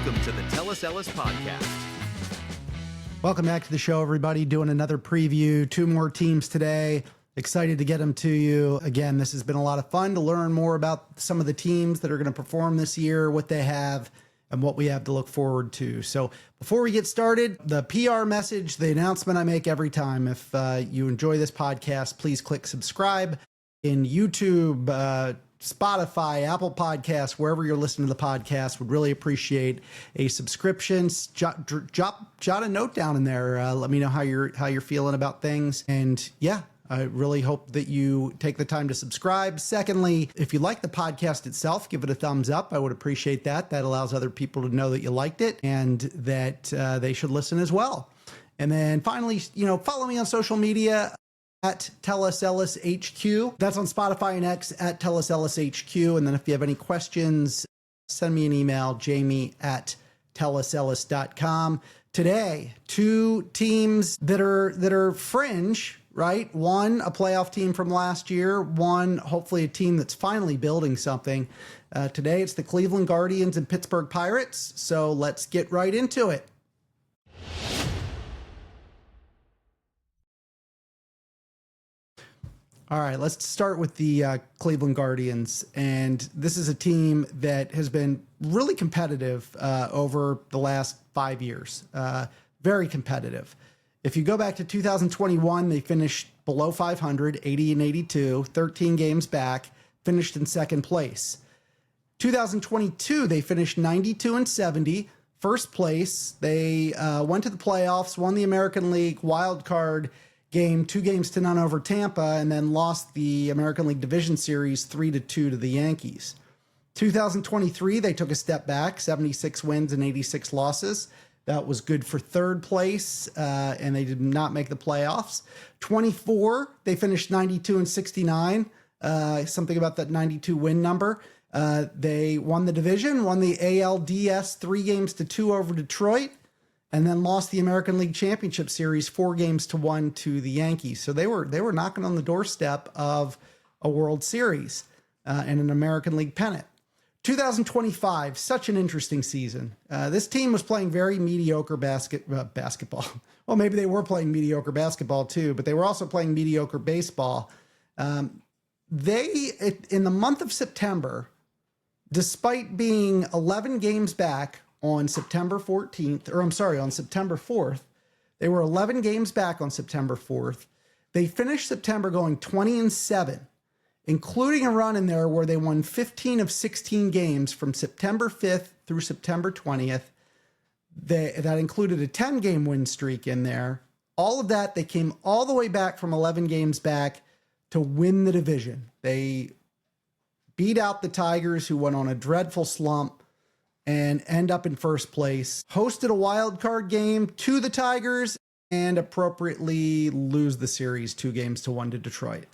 Welcome to the Tell Us Ellis podcast. Welcome back to the show, everybody. Doing another preview. 2 more teams today. Excited to get them to you. Again, this has been a lot of fun to learn more about some of the teams that are going to perform this year, what they have, and what we have to look forward to. So before we get started, the PR message, the announcement I make every time. If you enjoy this podcast, please click subscribe in YouTube, Spotify, Apple Podcasts, wherever you're listening to the podcast. Would really appreciate a subscription. Jot a note down in there. Let me know how you're feeling about things. And yeah, I really hope that you take the time to subscribe. Secondly, if you like the podcast itself, give it a thumbs up. I would appreciate that. That allows other people to know that you liked it and that they should listen as well. And then finally, follow me on social media at Tell Us Ellis HQ. That's on Spotify and X at Tell Us Ellis HQ. And then if you have any questions, send me an email, jamie@tellusellis.com. Today, 2 teams that are fringe, right? One, a playoff team from last year. One, hopefully a team that's finally building something. Today, it's the Cleveland Guardians and Pittsburgh Pirates. So let's get right into it. All right, let's start with the Cleveland Guardians. And this is a team that has been really competitive over the last 5 years. Very competitive. If you go back to 2021, they finished below 500, 80 and 82, 13 games back, finished in second place. 2022, they finished 92 and 70, first place. They went to the playoffs, won the American League wild card game, 2-0 over Tampa, and then lost the American League Division Series 3-2 to the Yankees. 2023, they took a step back, 76 wins and 86 losses. That was good for third place, and they did not make the playoffs. 24, they finished 92 and 69. Something about that 92 win number. They won the division, won the ALDS 3-2 over Detroit, and then lost the American League Championship Series 4-1 to the Yankees. So they were knocking on the doorstep of a World Series and an American League pennant. 2025, such an interesting season. This team was playing very mediocre basketball. Well, maybe they were playing mediocre basketball too, but they were also playing mediocre baseball. In the month of September, despite being 11 games back on September 4th, they were 11 games back on September 4th. They finished September going 20-7, including a run in there where they won 15 of 16 games from September 5th through September 20th. That included a 10-game win streak in there. All of that, they came all the way back from 11 games back to win the division. They beat out the Tigers, who went on a dreadful slump, and end up in first place, hosted a wild card game to the Tigers, and appropriately lose the series 2-1 to Detroit.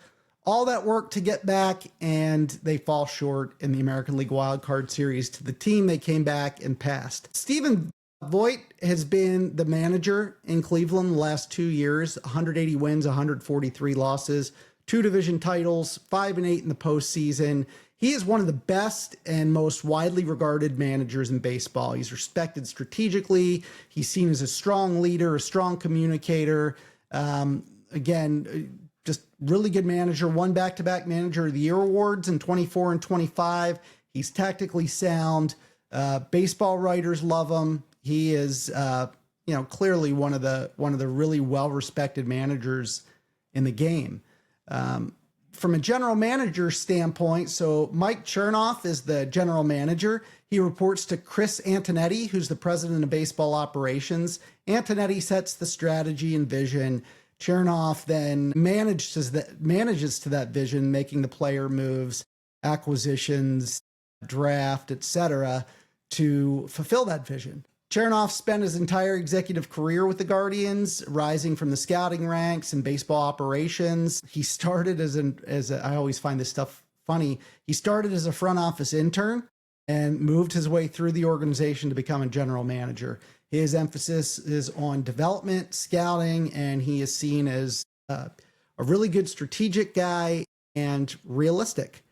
All that work to get back, and they fall short in the American League wild card series to the team they came back and passed. Stephen Voigt has been the manager in Cleveland the last 2 years, 180 wins, 143 losses, 2 division titles, 5-8 in the postseason. He is one of the best and most widely regarded managers in baseball. He's respected strategically. He's seen as a strong leader, a strong communicator. Again, just really good manager. Won back-to-back Manager of the Year awards in 24 and 25. He's tactically sound. Baseball writers love him. He is, clearly one of the really well-respected managers in the game. From a general manager standpoint, so Mike Chernoff is the general manager. He reports to Chris Antonetti, who's the president of baseball operations. Antonetti sets the strategy and vision. Chernoff then manages to that vision, making the player moves, acquisitions, draft, etc., to fulfill that vision. Chernoff spent his entire executive career with the Guardians, rising from the scouting ranks and baseball operations. He started I always find this stuff funny. He started as a front office intern and moved his way through the organization to become a general manager. His emphasis is on development, scouting, and he is seen as a really good strategic guy and realistic.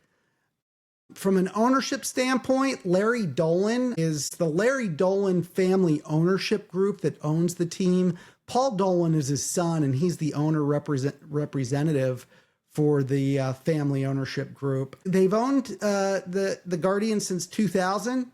From an ownership standpoint, Larry Dolan is the Larry Dolan family ownership group that owns the team. Paul Dolan is his son, and he's the owner representative for the family ownership group. They've owned the Guardians since 2000.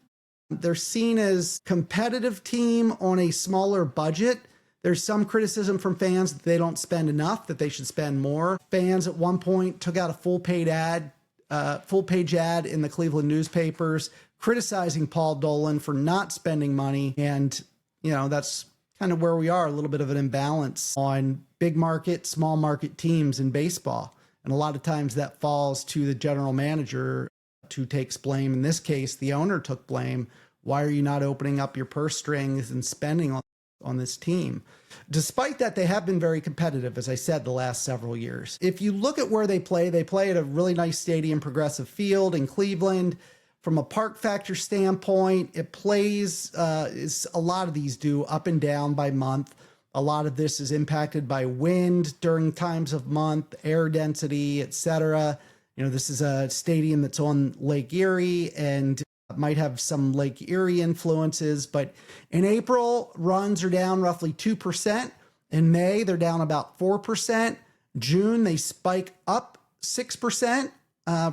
They're seen as a competitive team on a smaller budget. There's some criticism from fans that they don't spend enough, that they should spend more. Fans at one point took out a full-page ad in the Cleveland newspapers criticizing Paul Dolan for not spending money. And, that's kind of where we are, a little bit of an imbalance on big market, small market teams in baseball. And a lot of times that falls to the general manager who takes blame. In this case, the owner took blame. Why are you not opening up your purse strings and spending on this team? Despite that, they have been very competitive, as I said, the last several years. If you look at where they play at a really nice stadium, Progressive Field in Cleveland. From a park factor standpoint, it plays, as a lot of these do, up and down by month. A lot of this is impacted by wind during times of month, air density, etc. This is a stadium that's on Lake Erie and might have some Lake Erie influences, but in April, runs are down roughly 2%. In May, they're down about 4%. June, they spike up 6%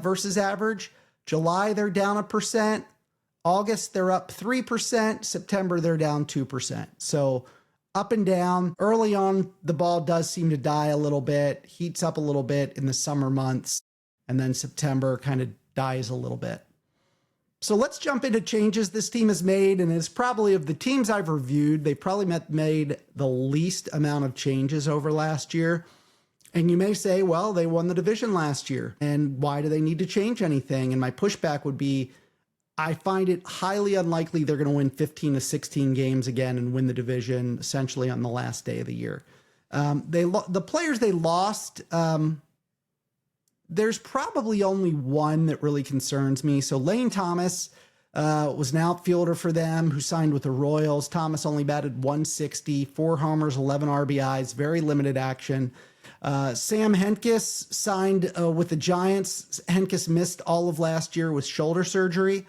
versus average. July, they're down 1%. August, they're up 3%. September, they're down 2%. So up and down. Early on, the ball does seem to die a little bit, heats up a little bit in the summer months, and then September kind of dies a little bit. So let's jump into changes this team has made, and it's probably, of the teams I've reviewed, they probably made the least amount of changes over last year. And you may say, well, they won the division last year, and why do they need to change anything? And my pushback would be, I find it highly unlikely they're going to win 15 to 16 games again and win the division essentially on the last day of the year. The players they lost, there's probably only one that really concerns me. So Lane Thomas was an outfielder for them who signed with the Royals. Thomas only batted 160, 4 homers, 11 RBIs, very limited action. Sam Hentges signed with the Giants. Hentges missed all of last year with shoulder surgery.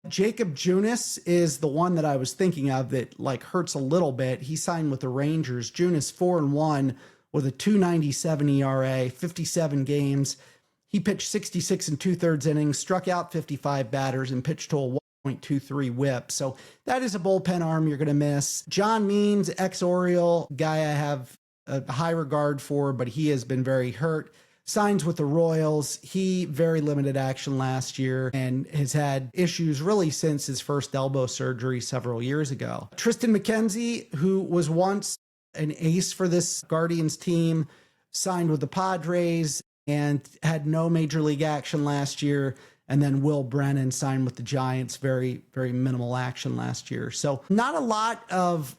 Jacob Junis is the one that I was thinking of that hurts a little bit. He signed with the Rangers. Junis 4-1 with a 2.97 ERA, 57 games. He pitched 66 and 2/3 innings, struck out 55 batters, and pitched to a 1.23 whip. So that is a bullpen arm you're going to miss. John Means, ex-Oriole, guy I have a high regard for, but he has been very hurt. Signs with the Royals. He very limited action last year and has had issues really since his first elbow surgery several years ago. Tristan McKenzie, who was once an ace for this Guardians team, signed with the Padres and had no major league action last year. And then Will Brennan signed with the Giants, very, very minimal action last year. So not a lot of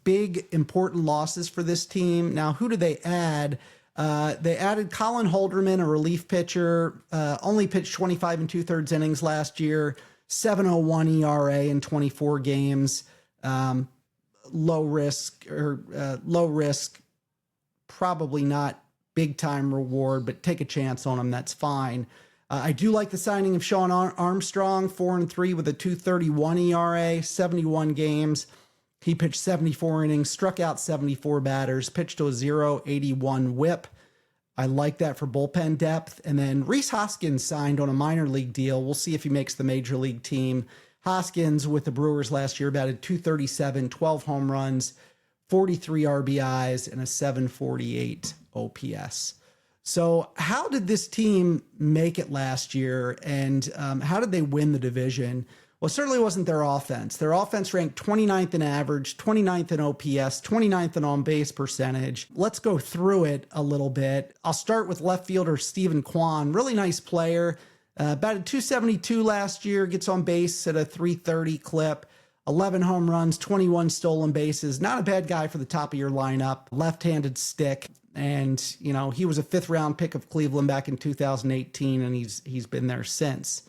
big important losses for this team. Now, who do they add? They added Colin Holderman, a relief pitcher, only pitched 25 and 2/3 innings last year, 7.01 ERA in 24 games. Low risk, probably not big time reward, but take a chance on him. That's fine. I do like the signing of Sean Armstrong, 4-3 with a 2.31 ERA, 71 games. He pitched 74 innings, struck out 74 batters, pitched to a 0.81 whip. I like that for bullpen depth. And then Rhys Hoskins signed on a minor league deal. We'll see if he makes the major league team. Hoskins with the Brewers last year batted 237, 12 home runs, 43 RBIs, and a 748 OPS. So how did this team make it last year, and how did they win the division? Well, it certainly wasn't their offense. Their offense ranked 29th in average, 29th in OPS, 29th in on-base percentage. Let's go through it a little bit. I'll start with left fielder Stephen Kwan. Really nice player. Batted 272 last year, gets on base at a 330 clip, 11 home runs, 21 stolen bases. Not a bad guy for the top of your lineup. Left-handed stick. And, he was a 5th-round pick of Cleveland back in 2018, and he's been there since.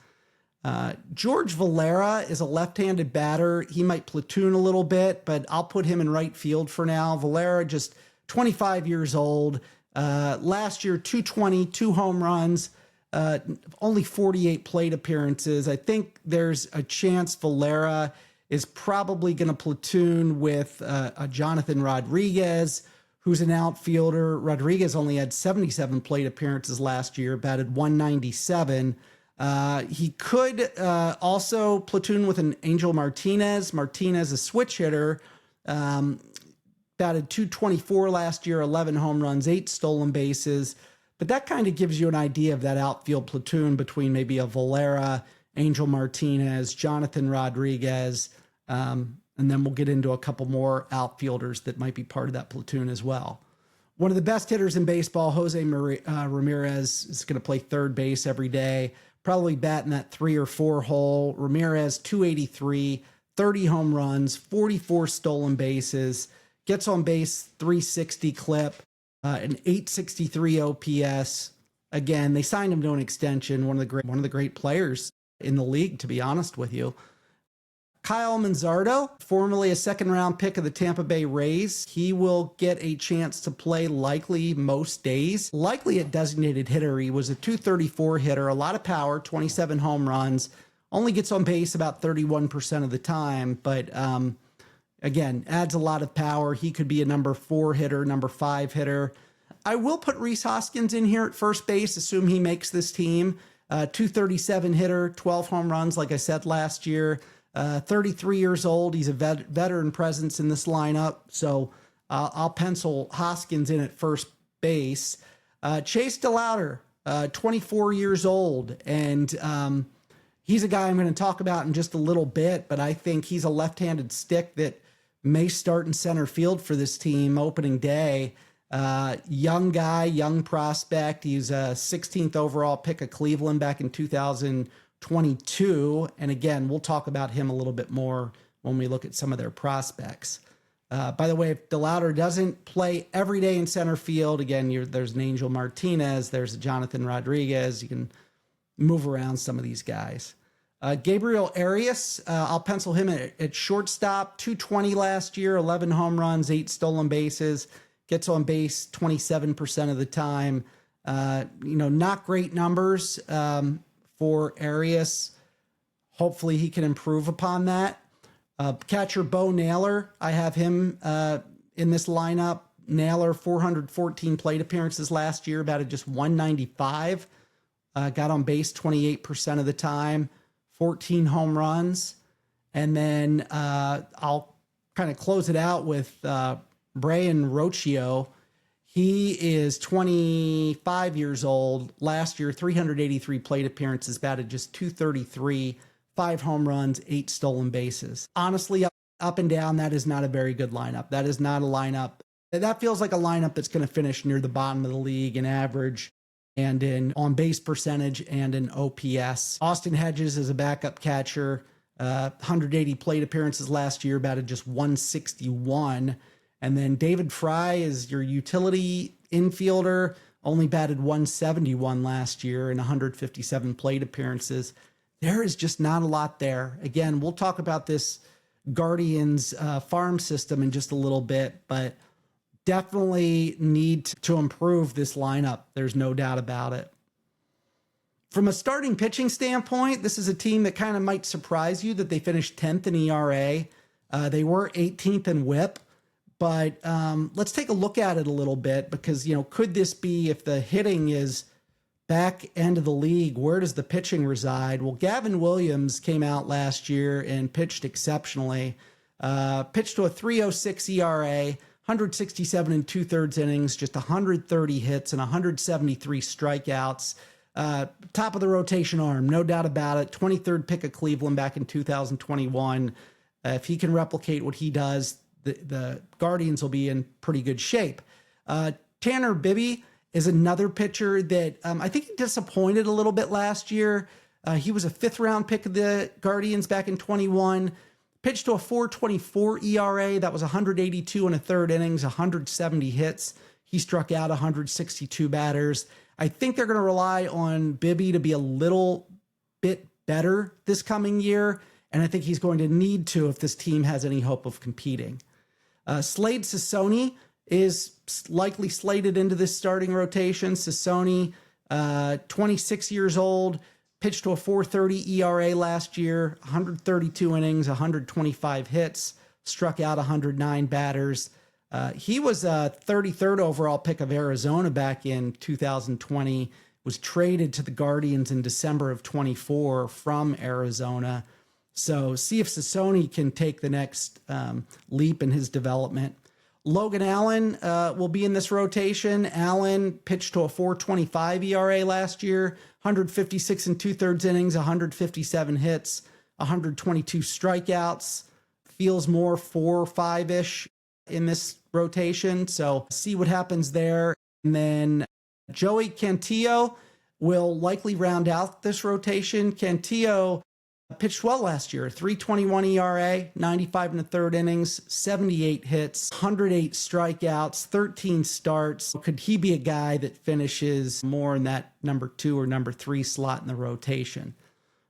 George Valera is a left-handed batter. He might platoon a little bit, but I'll put him in right field for now. Valera, just 25 years old. Last year, 220, 2 home runs, only 48 plate appearances. I think there's a chance Valera is probably going to platoon with a Jonathan Rodriguez, who's an outfielder. Rodriguez only had 77 plate appearances last year, batted 197. He could also platoon with an Angel Martinez. Martinez, a switch hitter, batted 224 last year, 11 home runs, 8 stolen bases. But that kind of gives you an idea of that outfield platoon between maybe a Valera, Angel Martinez, Jonathan Rodriguez, and then we'll get into a couple more outfielders that might be part of that platoon as well. One of the best hitters in baseball, Jose Ramirez, is going to play third base every day, probably batting that 3 or 4 hole. Ramirez, 283, 30 home runs, 44 stolen bases, gets on base 360 clip, an 863 OPS. Again, they signed him to an extension, one of the great players in the league, to be honest with you. Kyle Manzardo, formerly a second-round pick of the Tampa Bay Rays, he will get a chance to play likely most days. Likely a designated hitter. He was a 234 hitter, a lot of power, 27 home runs, only gets on base about 31% of the time, but again, adds a lot of power. He could be a number 4 hitter, number 5 hitter. I will put Rhys Hoskins in here at first base, assume he makes this team. 237 hitter, 12 home runs, like I said last year. 33 years old. He's a veteran presence in this lineup. So I'll pencil Hoskins in at first base. Chase DeLauter, 24 years old. And he's a guy I'm going to talk about in just a little bit, but I think he's a left-handed stick that may start in center field for this team opening day. Young guy, young prospect. He's a 16th overall pick of Cleveland back in 2022. And again, we'll talk about him a little bit more when we look at some of their prospects. By the way, if DeLauter doesn't play every day in center field, again, there's an Angel Martinez, there's a Jonathan Rodriguez. You can move around some of these guys. Gabriel Arias, I'll pencil him at shortstop, 220 last year, 11 home runs, 8 stolen bases, gets on base 27% of the time. Not great numbers for Arias. Hopefully he can improve upon that. Catcher Bo Naylor, I have him in this lineup. Naylor, 414 plate appearances last year, batted just 195. Got on base 28% of the time, 14 home runs. And then I'll kind of close it out with Brian Rocchio. He is 25 years old. Last year, 383 plate appearances, batted just 233, 5 home runs, 8 stolen bases. Honestly, up and down, that is not a very good lineup. That is not a lineup. That feels like a lineup that's going to finish near the bottom of the league in average and in on-base percentage and in OPS. Austin Hedges is a backup catcher, 180 plate appearances last year, batted just 161. And then David Fry is your utility infielder, only batted 171 last year in 157 plate appearances. There is just not a lot there. Again, we'll talk about this Guardians farm system in just a little bit, but definitely need to improve this lineup. There's no doubt about it. From a starting pitching standpoint, this is a team that kind of might surprise you that they finished 10th in ERA. They were 18th in WHIP, but let's take a look at it a little bit because, could this be, if the hitting is back end of the league, where does the pitching reside? Well, Gavin Williams came out last year and pitched exceptionally. Pitched to a 3.06 ERA, 167 and 2/3 innings, just 130 hits and 173 strikeouts. Top of the rotation arm, no doubt about it. 23rd pick of Cleveland back in 2021. If he can replicate what he does, the Guardians will be in pretty good shape. Tanner Bibby is another pitcher that I think he disappointed a little bit last year. He was a 5th-round pick of the Guardians back in 21. Pitched to a 4.24 ERA. That was 182 and a third innings, 170 hits. He struck out 162 batters. I think they're going to rely on Bibby to be a little bit better this coming year, and I think he's going to need to if this team has any hope of competing. Slade Cecconi is likely slated into this starting rotation. Cecconi 26 years old, pitched to a 4.30 ERA last year, 132 innings, 125 hits, struck out 109 batters. He was a 33rd overall pick of Arizona back in 2020, was traded to the Guardians in December of 24 from Arizona. So see if Sassoni can take the next leap in his development. Logan Allen will be in this rotation. Allen pitched to a 4.25 ERA last year, 156 and 2/3 innings, 157 hits, 122 strikeouts. Feels more 4-5-ish in this rotation. So see what happens there. And then Joey Cantillo will likely round out this rotation. Cantillo pitched well last year, 3.21 ERA, 95 and 1/3 innings, 78 hits, 108 strikeouts, 13 starts. Could he be a guy that finishes more in that number 2 or number 3 slot in the rotation?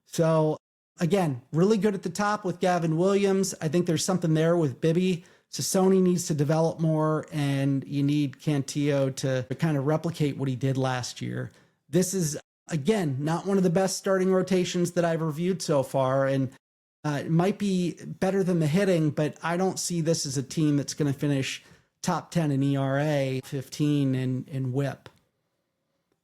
So again, really good at the top with Gavin Williams. I think there's something there with Bibby. Sassoni needs to develop more, and you need Cantillo to kind of replicate what he did last year. This is, again, not one of the best starting rotations that I've reviewed so far, and it might be better than the hitting, but I don't see this as a team that's going to finish top 10 in ERA, 15 in WHIP.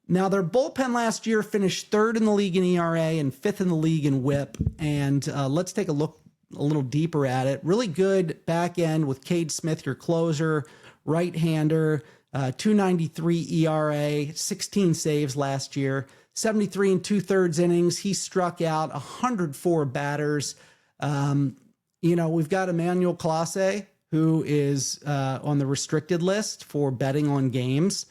Now, their bullpen last year finished 3rd in the league in ERA and 5th in the league in WHIP, and let's take a look a little deeper at it. Really good back end with Cade Smith, your closer, right-hander, 2.93 ERA, 16 saves last year, 73 and 2/3 innings. He struck out 104 batters. We've got Emmanuel Clase, who is on the restricted list for betting on games.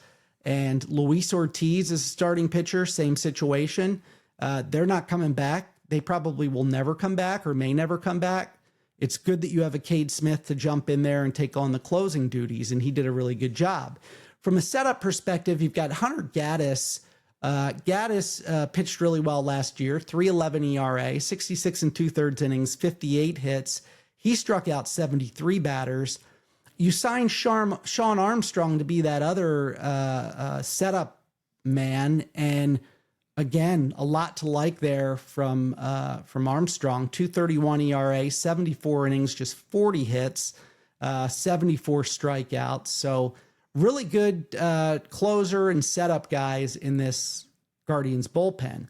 And Luis Ortiz is a starting pitcher, same situation. They're not coming back. They probably will never come back or may never come back. It's good that you have a Cade Smith to jump in there and take on the closing duties, and he did a really good job. From a setup perspective, you've got Hunter Gaddis. Gaddis pitched really well last year, 3.11 ERA, 66 and 2/3 innings, 58 hits. He struck out 73 batters. You signed Sean Armstrong to be that other setup man, and again, a lot to like there from Armstrong. 2.31 ERA, 74 innings, just 40 hits, 74 strikeouts. So really good closer and setup guys in this Guardians bullpen.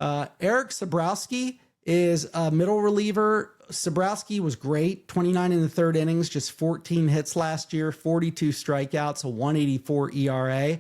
Eric Sabrowski is a middle reliever. Sabrowski was great, 29 in the 3rd innings, just 14 hits last year, 42 strikeouts, a 1.84 ERA.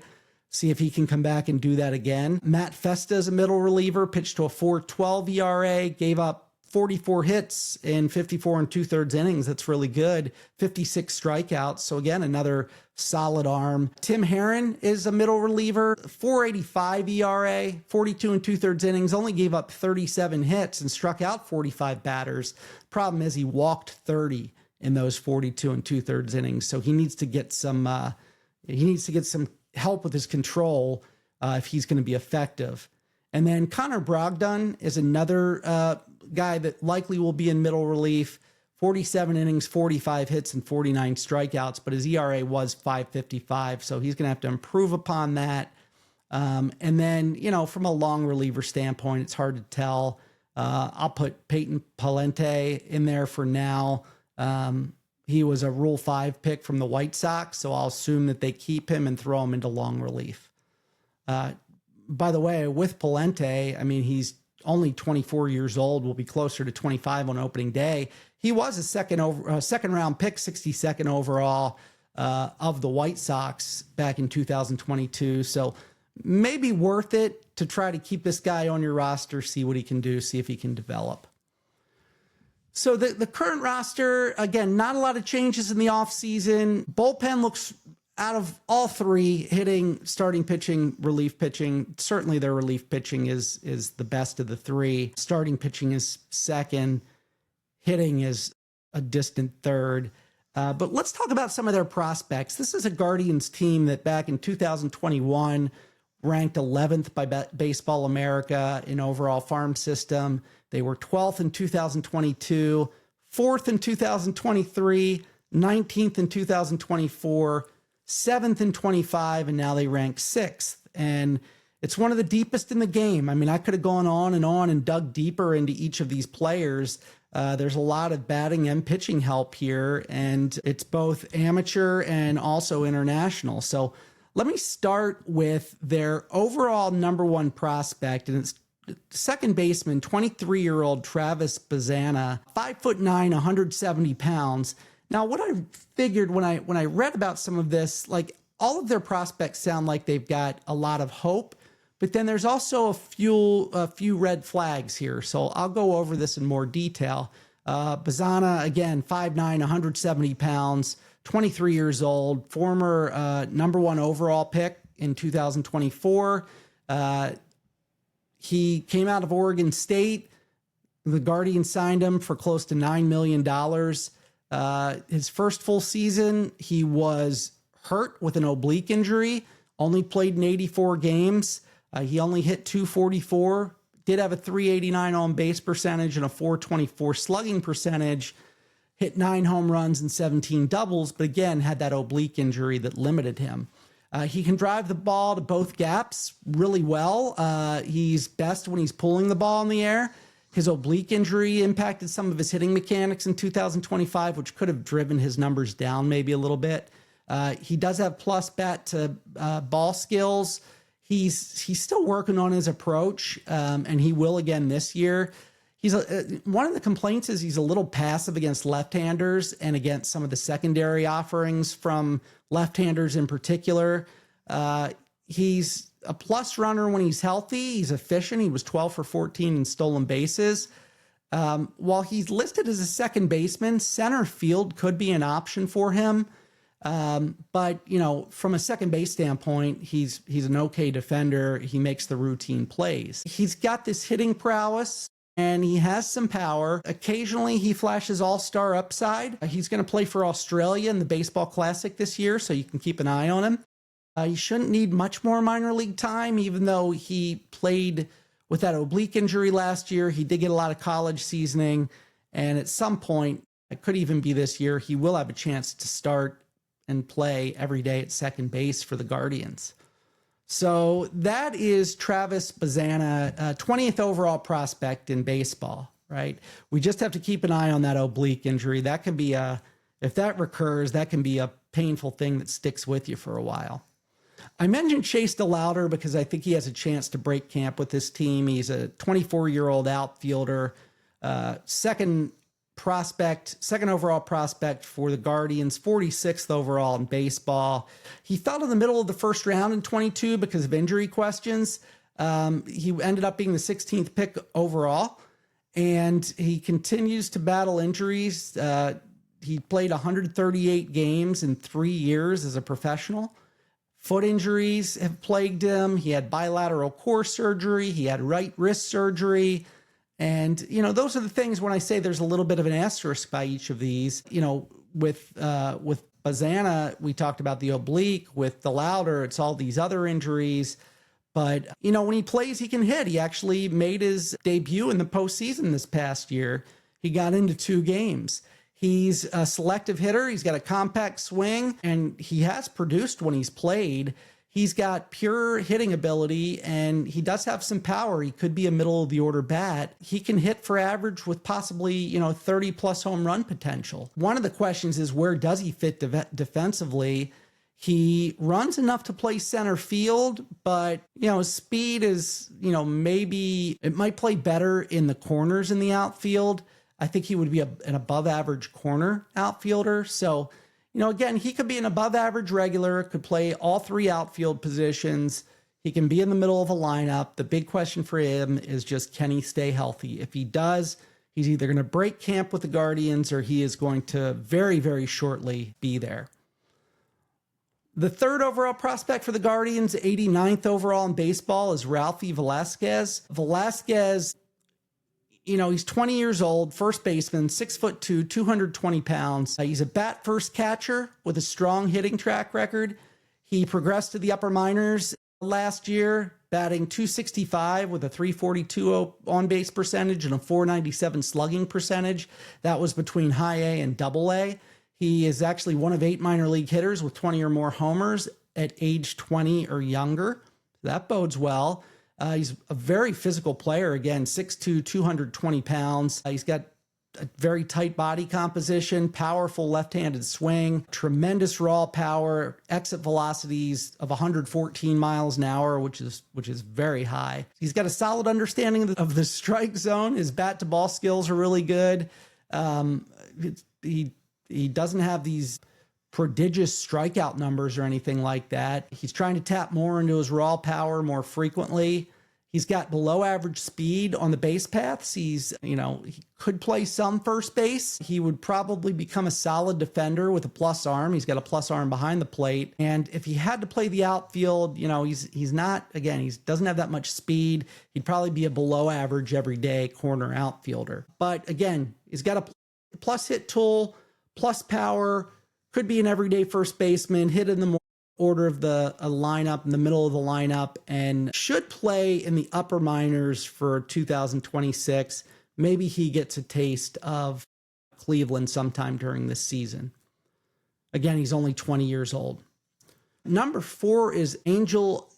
See if he can come back and do that again. Matt Festa is a middle reliever, pitched to a 4.12 ERA, gave up 44 hits in 54 and 2/3 innings. That's really good. 56 strikeouts. So again, another solid arm. Tim Herron is a middle reliever, 4.85 ERA, 42 and 2/3 innings, only gave up 37 hits and struck out 45 batters. Problem is he walked 30 in those 42 and 2/3 innings. So he needs to get some help with his control if he's going to be effective. And then Connor Brogdon is another guy that likely will be in middle relief. 47 innings, 45 hits, and 49 strikeouts, but his ERA was 5.55, so he's going to have to improve upon that. And then, from a long reliever standpoint, it's hard to tell. I'll put Peyton Palente in there for now. He was a Rule 5 pick from the White Sox, so I'll assume that they keep him and throw him into long relief. By the way, with Palente, he's only 24 years old, will be closer to 25 on opening day. He was a second round pick, 62nd overall of the White Sox back in 2022. So maybe worth it to try to keep this guy on your roster, see what he can do, see if he can develop. So the current roster, again, not a lot of changes in the offseason. Bullpen looks, out of all three, hitting, starting pitching, relief pitching, certainly their relief pitching is the best of the three. Starting pitching is second. Hitting is a distant third. But let's talk about some of their prospects. This is a Guardians team that back in 2021 ranked 11th by Baseball America in overall farm system. They were 12th in 2022, 4th in 2023, 19th in 2024, 7th in 25, and now they rank 6th. And It's one of the deepest in the game. I mean, I could have gone on and dug deeper into each of these players. There's a lot of batting and pitching help here, and it's both amateur and also international. So let me start with their overall number one prospect, and it's second baseman, 23-year-old Travis Bazzana, 5'9", 170 pounds. Now, what I figured when I read about some of this, like all of their prospects sound like they've got a lot of hope, but then there's also a few red flags here. So I'll go over this in more detail. Bazzana, again, 5'9", 170 pounds, 23 years old, former number one overall pick in 2024. He came out of Oregon State. The Guardians signed him for close to $9 million. His first full season, he was hurt with an oblique injury, only played in 84 games. He only hit 244, did have a 389 on base percentage and a 424 slugging percentage, hit 9 home runs and 17 doubles, but again, had that oblique injury that limited him. He can drive the ball to both gaps really well. He's best when he's pulling the ball in the air. His oblique injury impacted some of his hitting mechanics in 2025, which could have driven his numbers down maybe a little bit. He does have plus bat to ball skills. He's still working on his approach, and he will again this year. One of the complaints is he's a little passive against left-handers and against some of the secondary offerings from left-handers in particular. He's a plus runner when he's healthy. He's efficient. He was 12 for 14 in stolen bases. While he's listed as a second baseman, center field could be an option for him. But, you know, from a second base standpoint, he's an okay defender. He makes the routine plays. He's got this hitting prowess, and he has some power. Occasionally, he flashes all-star upside. He's going to play for Australia in the Baseball Classic this year, so you can keep an eye on him. He shouldn't need much more minor league time, even though he played with that oblique injury last year. He did get a lot of college seasoning, and at some point, it could even be this year, he will have a chance to start and play every day at second base for the Guardians. So that is Travis Bazzana, 20th overall prospect in baseball, right? We just have to keep an eye on that oblique injury. That can be if that recurs, that can be a painful thing that sticks with you for a while. I mentioned Chase DeLauder because I think he has a chance to break camp with this team. He's a 24-year-old outfielder, second overall prospect for the Guardians, 46th overall in baseball. He fell in the middle of the first round in 22 because of injury questions. He ended up being the 16th pick overall, and he continues to battle injuries. He played 138 games in 3 years as a professional. Foot injuries have plagued him. He had bilateral core surgery. He had right wrist surgery. And, you know, those are the things when I say there's a little bit of an asterisk by each of these. You know, with Bazzana, we talked about the oblique. With DeLauder, it's all these other injuries. But, you know, when he plays, he can hit. He actually made his debut in the postseason this past year. He got into 2 games. He's a selective hitter. He's got a compact swing, and he has produced when he's played. He's got pure hitting ability, and he does have some power. He could be a middle-of-the-order bat. He can hit for average with possibly, 30-plus home run potential. One of the questions is, where does he fit defensively? He runs enough to play center field, but, his speed is, maybe it might play better in the corners in the outfield. I think he would be an above-average corner outfielder. So, again, he could be an above-average regular, could play all 3 outfield positions. He can be in the middle of a lineup. The big question for him is just, can he stay healthy? If he does, he's either going to break camp with the Guardians or he is going to very, very shortly be there. The 3rd overall prospect for the Guardians, 89th overall in baseball, is Ralphie Velasquez. Velasquez, he's 20 years old, first baseman, 6'2", 220 pounds. He's a bat-first catcher with a strong hitting track record. He progressed to the upper minors last year, batting .265 with a 342 on-base percentage and a 497 slugging percentage. That was between high A and double A. He is actually one of 8 minor league hitters with 20 or more homers at age 20 or younger. That bodes well. He's a very physical player. Again, 6'2", 220 pounds. He's got a very tight body composition, powerful left-handed swing, tremendous raw power, exit velocities of 114 miles an hour, which is very high. He's got a solid understanding of the strike zone. His bat-to-ball skills are really good. He doesn't have these prodigious strikeout numbers or anything like that. He's trying to tap more into his raw power more frequently. He's got below average speed on the base paths. He could play some first base. He would probably become a solid defender with a plus arm. He's got a plus arm behind the plate. And if he had to play the outfield, he's not, again, he doesn't have that much speed. He'd probably be a below average everyday corner outfielder. But again, he's got a plus hit tool, plus power, could be an everyday first baseman, hit in the order of the lineup, in the middle of the lineup, and should play in the upper minors for 2026. Maybe he gets a taste of Cleveland sometime during this season. Again, he's only 20 years old. Number 4 is Angel,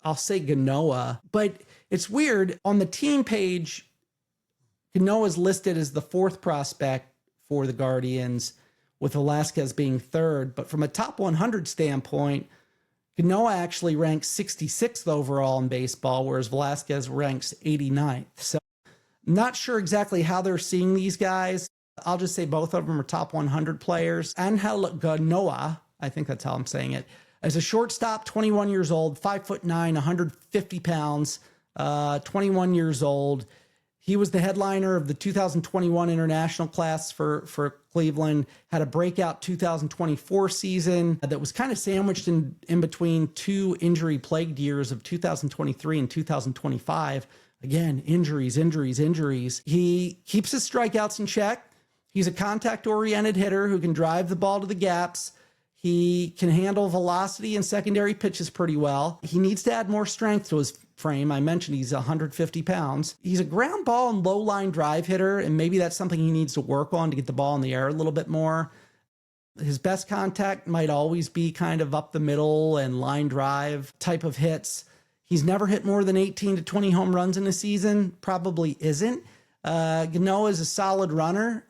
I'll say Ganoa, but it's weird. On the team page, Ganoa is listed as the 4th prospect for the Guardians, with Velasquez being 3rd. But from a top 100 standpoint, Ganoa actually ranks 66th overall in baseball, whereas Velasquez ranks 89th. So I'm not sure exactly how they're seeing these guys. I'll just say both of them are top 100 players. Angel Ganoa, I think that's how I'm saying it, as a shortstop, 21 years old, 5'9", 150 pounds, 21 years old. He was the headliner of the 2021 international class for Cleveland, had a breakout 2024 season that was kind of sandwiched in between 2 injury-plagued years of 2023 and 2025. Again, injuries. He keeps his strikeouts in check. He's a contact-oriented hitter who can drive the ball to the gaps. He can handle velocity and secondary pitches pretty well. He needs to add more strength to his frame. I mentioned he's 150 pounds. He's a ground ball and low line drive hitter, and maybe that's something he needs to work on to get the ball in the air a little bit more. His best contact might always be kind of up the middle and line drive type of hits. He's never hit more than 18 to 20 home runs in a season. Probably isn't. Ganoa is a solid runner.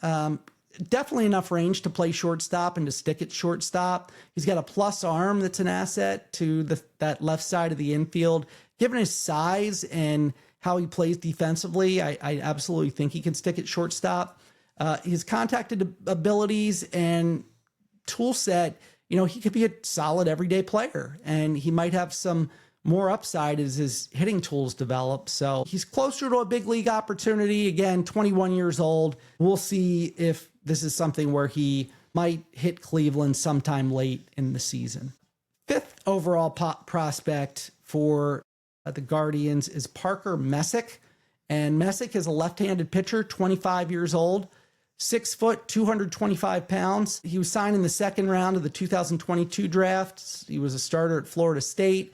Definitely enough range to play shortstop and to stick at shortstop. He's got a plus arm that's an asset to that left side of the infield. Given his size and how he plays defensively, I absolutely think he can stick at shortstop. His contacted abilities and tool set, he could be a solid everyday player, and he might have some more upside as his hitting tools develop. So he's closer to a big league opportunity. Again, 21 years old. We'll see if this is something where he might hit Cleveland sometime late in the season. 5th overall prospect for the Guardians is Parker Messick. And Messick is a left-handed pitcher, 25 years old, 6 foot, 225 pounds. He was signed in the 2nd round of the 2022 draft. He was a starter at Florida State.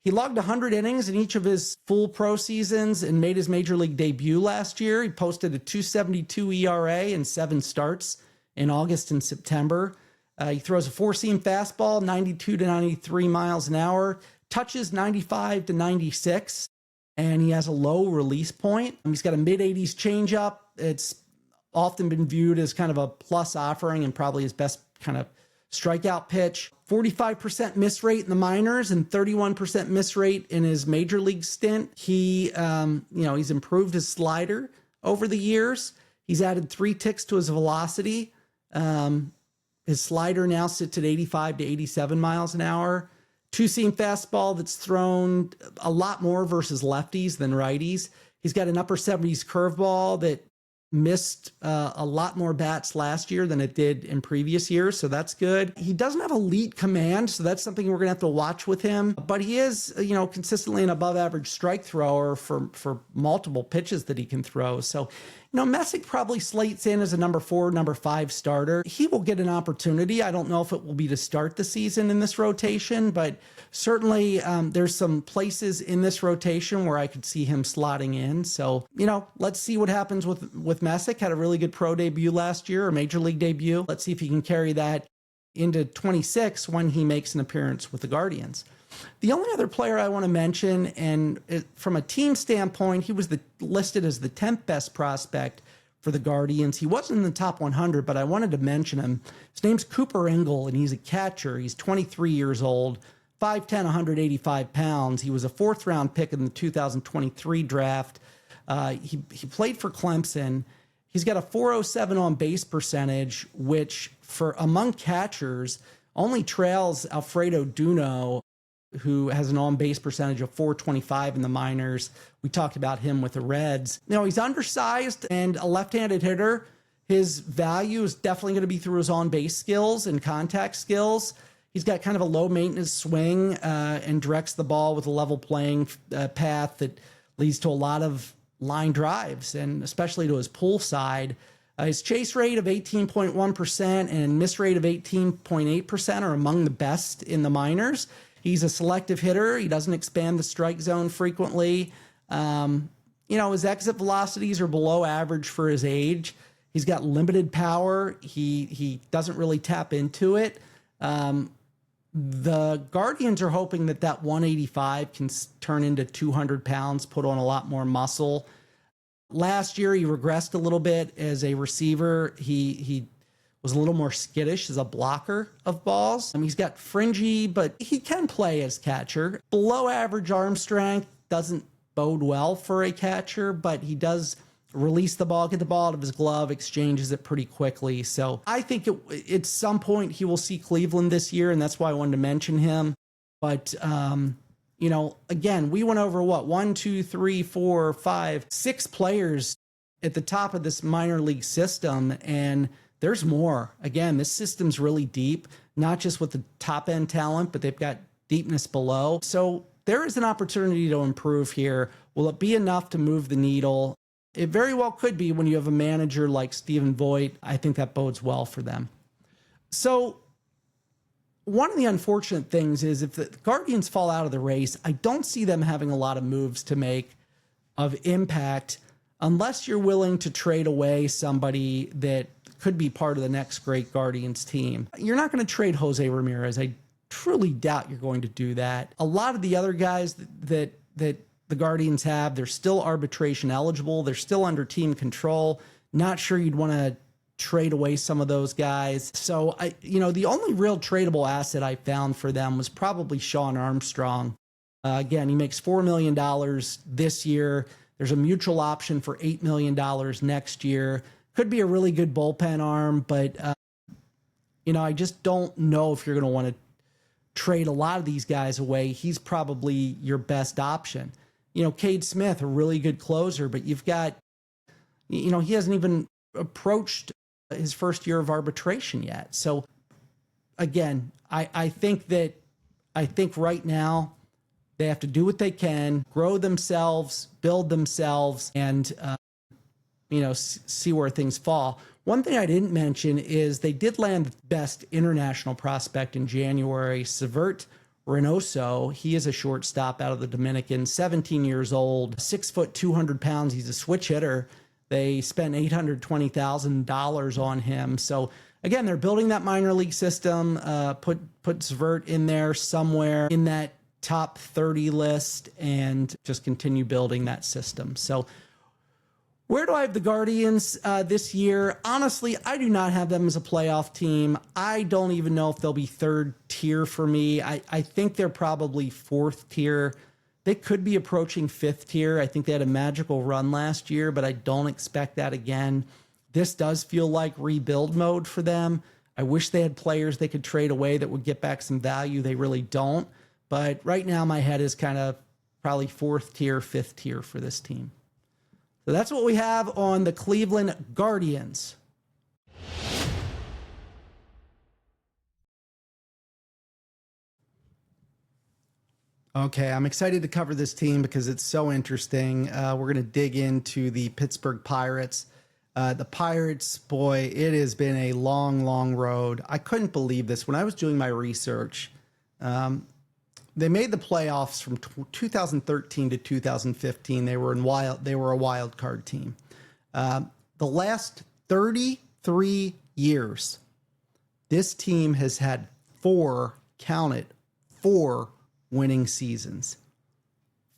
He logged 100 innings in each of his full pro seasons and made his major league debut last year. He posted a 2.72 ERA in 7 starts in August and September. He throws a 4-seam fastball, 92 to 93 miles an hour, touches 95 to 96, and he has a low release point. He's got a mid-80s changeup. It's often been viewed as kind of a plus offering and probably his best kind of strikeout pitch. 45% miss rate in the minors and 31% miss rate in his major league stint. He's improved his slider over the years. He's added 3 ticks to his velocity. His slider now sits at 85 to 87 miles an hour. 2-seam fastball that's thrown a lot more versus lefties than righties. He's got an upper 70s curveball that missed a lot more bats last year than it did in previous years, so that's good. He doesn't have elite command, so that's something we're going to have to watch with him. But he is, consistently an above-average strike thrower for multiple pitches that he can throw. So, Messick probably slates in as a number 4, number 5 starter. He will get an opportunity. I don't know if it will be to start the season in this rotation, but certainly there's some places in this rotation where I could see him slotting in. So, let's see what happens with Messick. Had a really good pro debut last year, or major league debut. Let's see if he can carry that into 26 when he makes an appearance with the Guardians. The only other player I want to mention, and from a team standpoint, he was listed as the 10th best prospect for the Guardians. He wasn't in the top 100, but I wanted to mention him. His name's Cooper Engel, and he's a catcher. He's 23 years old, 5'10", 185 pounds. He was a fourth-round pick in the 2023 draft. He played for Clemson. He's got a .407 on-base percentage, which for among catchers only trails Alfredo Duno, who has an on-base percentage of .425 in the minors. We talked about him with the Reds. He's undersized and a left-handed hitter. His value is definitely going to be through his on-base skills and contact skills. He's got kind of a low-maintenance swing and directs the ball with a level playing path that leads to a lot of line drives, and especially to his pull side. His chase rate of 18.1% and miss rate of 18.8% are among the best in the minors. He's a selective hitter. He doesn't expand the strike zone frequently. His exit velocities are below average for his age. He's got limited power. He doesn't really tap into it. The Guardians are hoping that 185 can turn into 200 pounds, put on a lot more muscle. Last year, he regressed a little bit as a receiver. He was a little more skittish as a blocker of balls. He's got fringy, but he can play as catcher. Below average arm strength doesn't bode well for a catcher, but he does release the ball, get the ball out of his glove, exchanges it pretty quickly. So I think at some point he will see Cleveland this year, and that's why I wanted to mention him. But, again, we went over 1, 2, 3, 4, 5, 6 players at the top of this minor league system, and there's more. Again, this system's really deep, not just with the top end talent, but they've got deepness below. So there is an opportunity to improve here. Will it be enough to move the needle? It very well could be when you have a manager like Stephen Voigt. I think that bodes well for them. So one of the unfortunate things is if the Guardians fall out of the race, I don't see them having a lot of moves to make of impact unless you're willing to trade away somebody that could be part of the next great Guardians team. You're not going to trade Jose Ramirez. I truly doubt you're going to do that. A lot of the other guys that the Guardians have, they're still arbitration eligible. They're still under team control. Not sure you'd want to trade away some of those guys. So the only real tradable asset I found for them was probably Sean Armstrong. Again, he makes $4 million this year. There's a mutual option for $8 million next year. Could be a really good bullpen arm, but I just don't know if you're going to want to trade a lot of these guys away. He's probably your best option. Cade Smith, a really good closer, but you've got, he hasn't even approached his first year of arbitration yet. So again, I think right now they have to do what they can, grow themselves, build themselves, and, see where things fall. One thing I didn't mention is they did land the best international prospect in January, Severt Reynoso. He is a shortstop out of the Dominican, 17 years old, 6 foot, 200 pounds. He's a switch hitter. They spent $820,000 on him. So again, they're building that minor league system, put Severt in there somewhere in that top 30 list and just continue building that system. So where do I have the Guardians this year? Honestly, I do not have them as a playoff team. I don't even know if they'll be third tier for me. I think they're probably fourth tier. They could be approaching fifth tier. I think they had a magical run last year, but I don't expect that again. This does feel like rebuild mode for them. I wish they had players they could trade away that would get back some value. They really don't. But right now my head is kind of probably fourth tier, fifth tier for this team. So that's what we have on the Cleveland Guardians. Okay, I'm excited to cover this team because it's so interesting. We're going to dig into the Pittsburgh Pirates. The Pirates, boy, it has been a long, long road. I couldn't believe this. When I was doing my research, they made the playoffs from 2013 to 2015. They were a wild card team. The last 33 years, this team has had four winning seasons.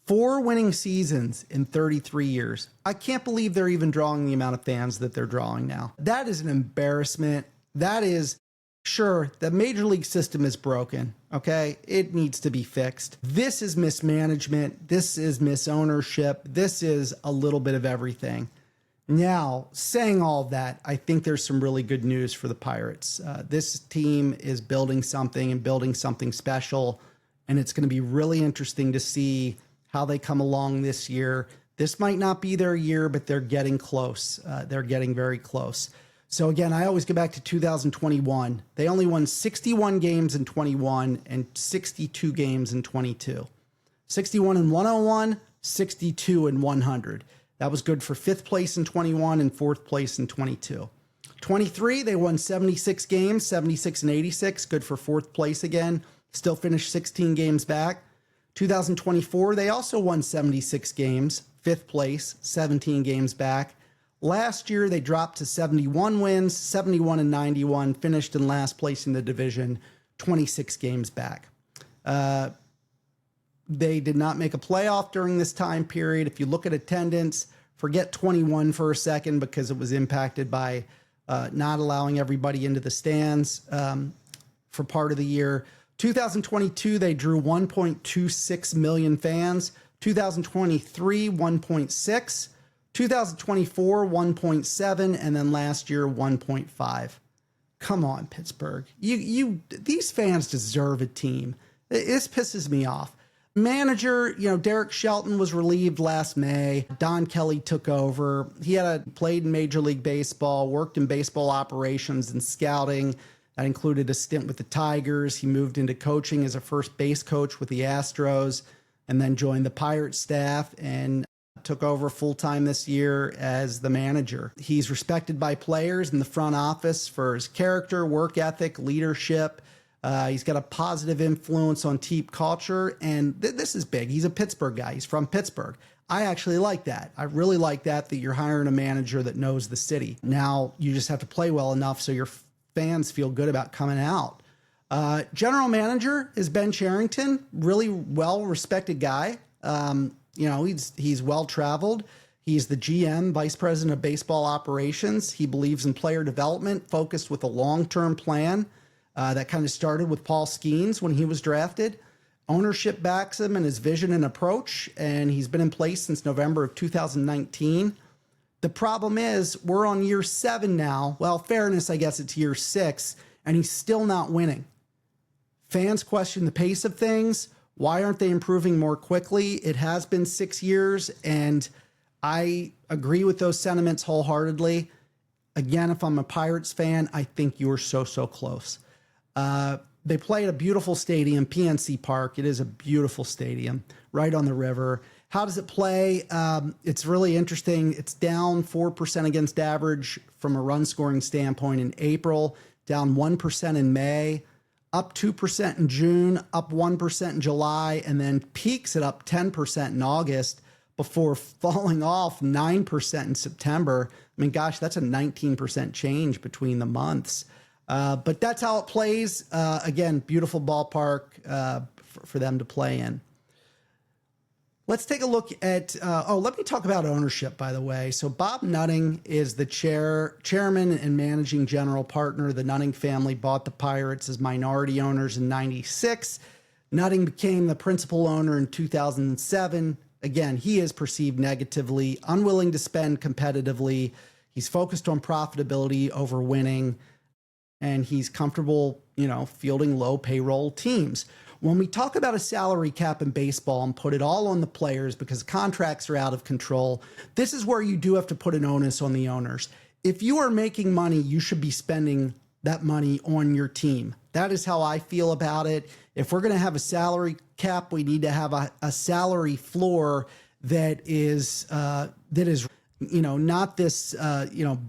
4 winning seasons in 33 years. I can't believe they're even drawing the amount of fans that they're drawing now. That is an embarrassment. That is, sure, the major league system is broken, okay? It needs to be fixed. This is mismanagement. This is misownership. This is a little bit of everything. Now, saying all of that, I think there's some really good news for the Pirates. This team is building something and building something special, and it's going to be really interesting to see how they come along this year. This might not be their year, but they're getting close. They're getting very close. So again, I always go back to 2021. They only won 61 games in 21 and 62 games in 22. 61 in 101, 62 in 100. That was good for 5th place in 21 and 4th place in 22. 23, they won 76 games, 76 and 86, good for 4th place again. Still finished 16 games back. 2024, they also won 76 games, 5th place, 17 games back. Last year, they dropped to 71 wins, 71 and 91, finished in last place in the division, 26 games back. They did not make a playoff during this time period. If you look at attendance, forget 21 for a second because it was impacted by not allowing everybody into the stands for part of the year. 2022, they drew 1.26 million fans. 2023, 1.6. 2024, 1.7. And then last year, 1.5. Come on, Pittsburgh. These fans deserve a team. This pisses me off. Manager, Derek Shelton was relieved last May. Don Kelly took over. He played in Major League Baseball, worked in baseball operations and scouting. That included a stint with the Tigers. He moved into coaching as a first base coach with the Astros and then joined the Pirates staff and took over full-time this year as the manager. He's respected by players in the front office for his character, work ethic, leadership. He's got a positive influence on team culture, and this is big. He's a Pittsburgh guy. He's from Pittsburgh. I actually like that. I really like that you're hiring a manager that knows the city. Now, you just have to play well enough so your fans feel good about coming out. General manager is Ben Cherington, really well-respected guy. He's well-traveled. He's the GM, Vice President of Baseball Operations. He believes in player development, focused with a long-term plan. That kind of started with Paul Skeens when he was drafted. Ownership backs him and his vision and approach, and he's been in place since November of 2019. The problem is we're on year 7 now. Well, fairness, I guess it's year 6, and he's still not winning. Fans question the pace of things. Why aren't they improving more quickly? It has been 6 years, and I agree with those sentiments wholeheartedly. Again, if I'm a Pirates fan, I think you're so close. They play at a beautiful stadium, PNC Park. It is a beautiful stadium right on the river. How does it play? It's really interesting. It's down 4% against average from a run scoring standpoint in April, down 1% in May, up 2% in June, up 1% in July, and then peaks at up 10% in August before falling off 9% in September. I mean, gosh, that's a 19% change between the months. But that's how it plays. Again, beautiful ballpark for them to play in. Let's take a look at, let me talk about ownership, by the way. So Bob Nutting is the chairman and managing general partner. The Nutting family bought the Pirates as minority owners in 96. Nutting became the principal owner in 2007. Again, he is perceived negatively, unwilling to spend competitively. He's focused on profitability over winning, and he's comfortable, fielding low payroll teams. When we talk about a salary cap in baseball and put it all on the players because contracts are out of control, this is where you do have to put an onus on the owners. If you are making money, you should be spending that money on your team. That is how I feel about it. If we're going to have a salary cap, we need to have a salary floor that is not this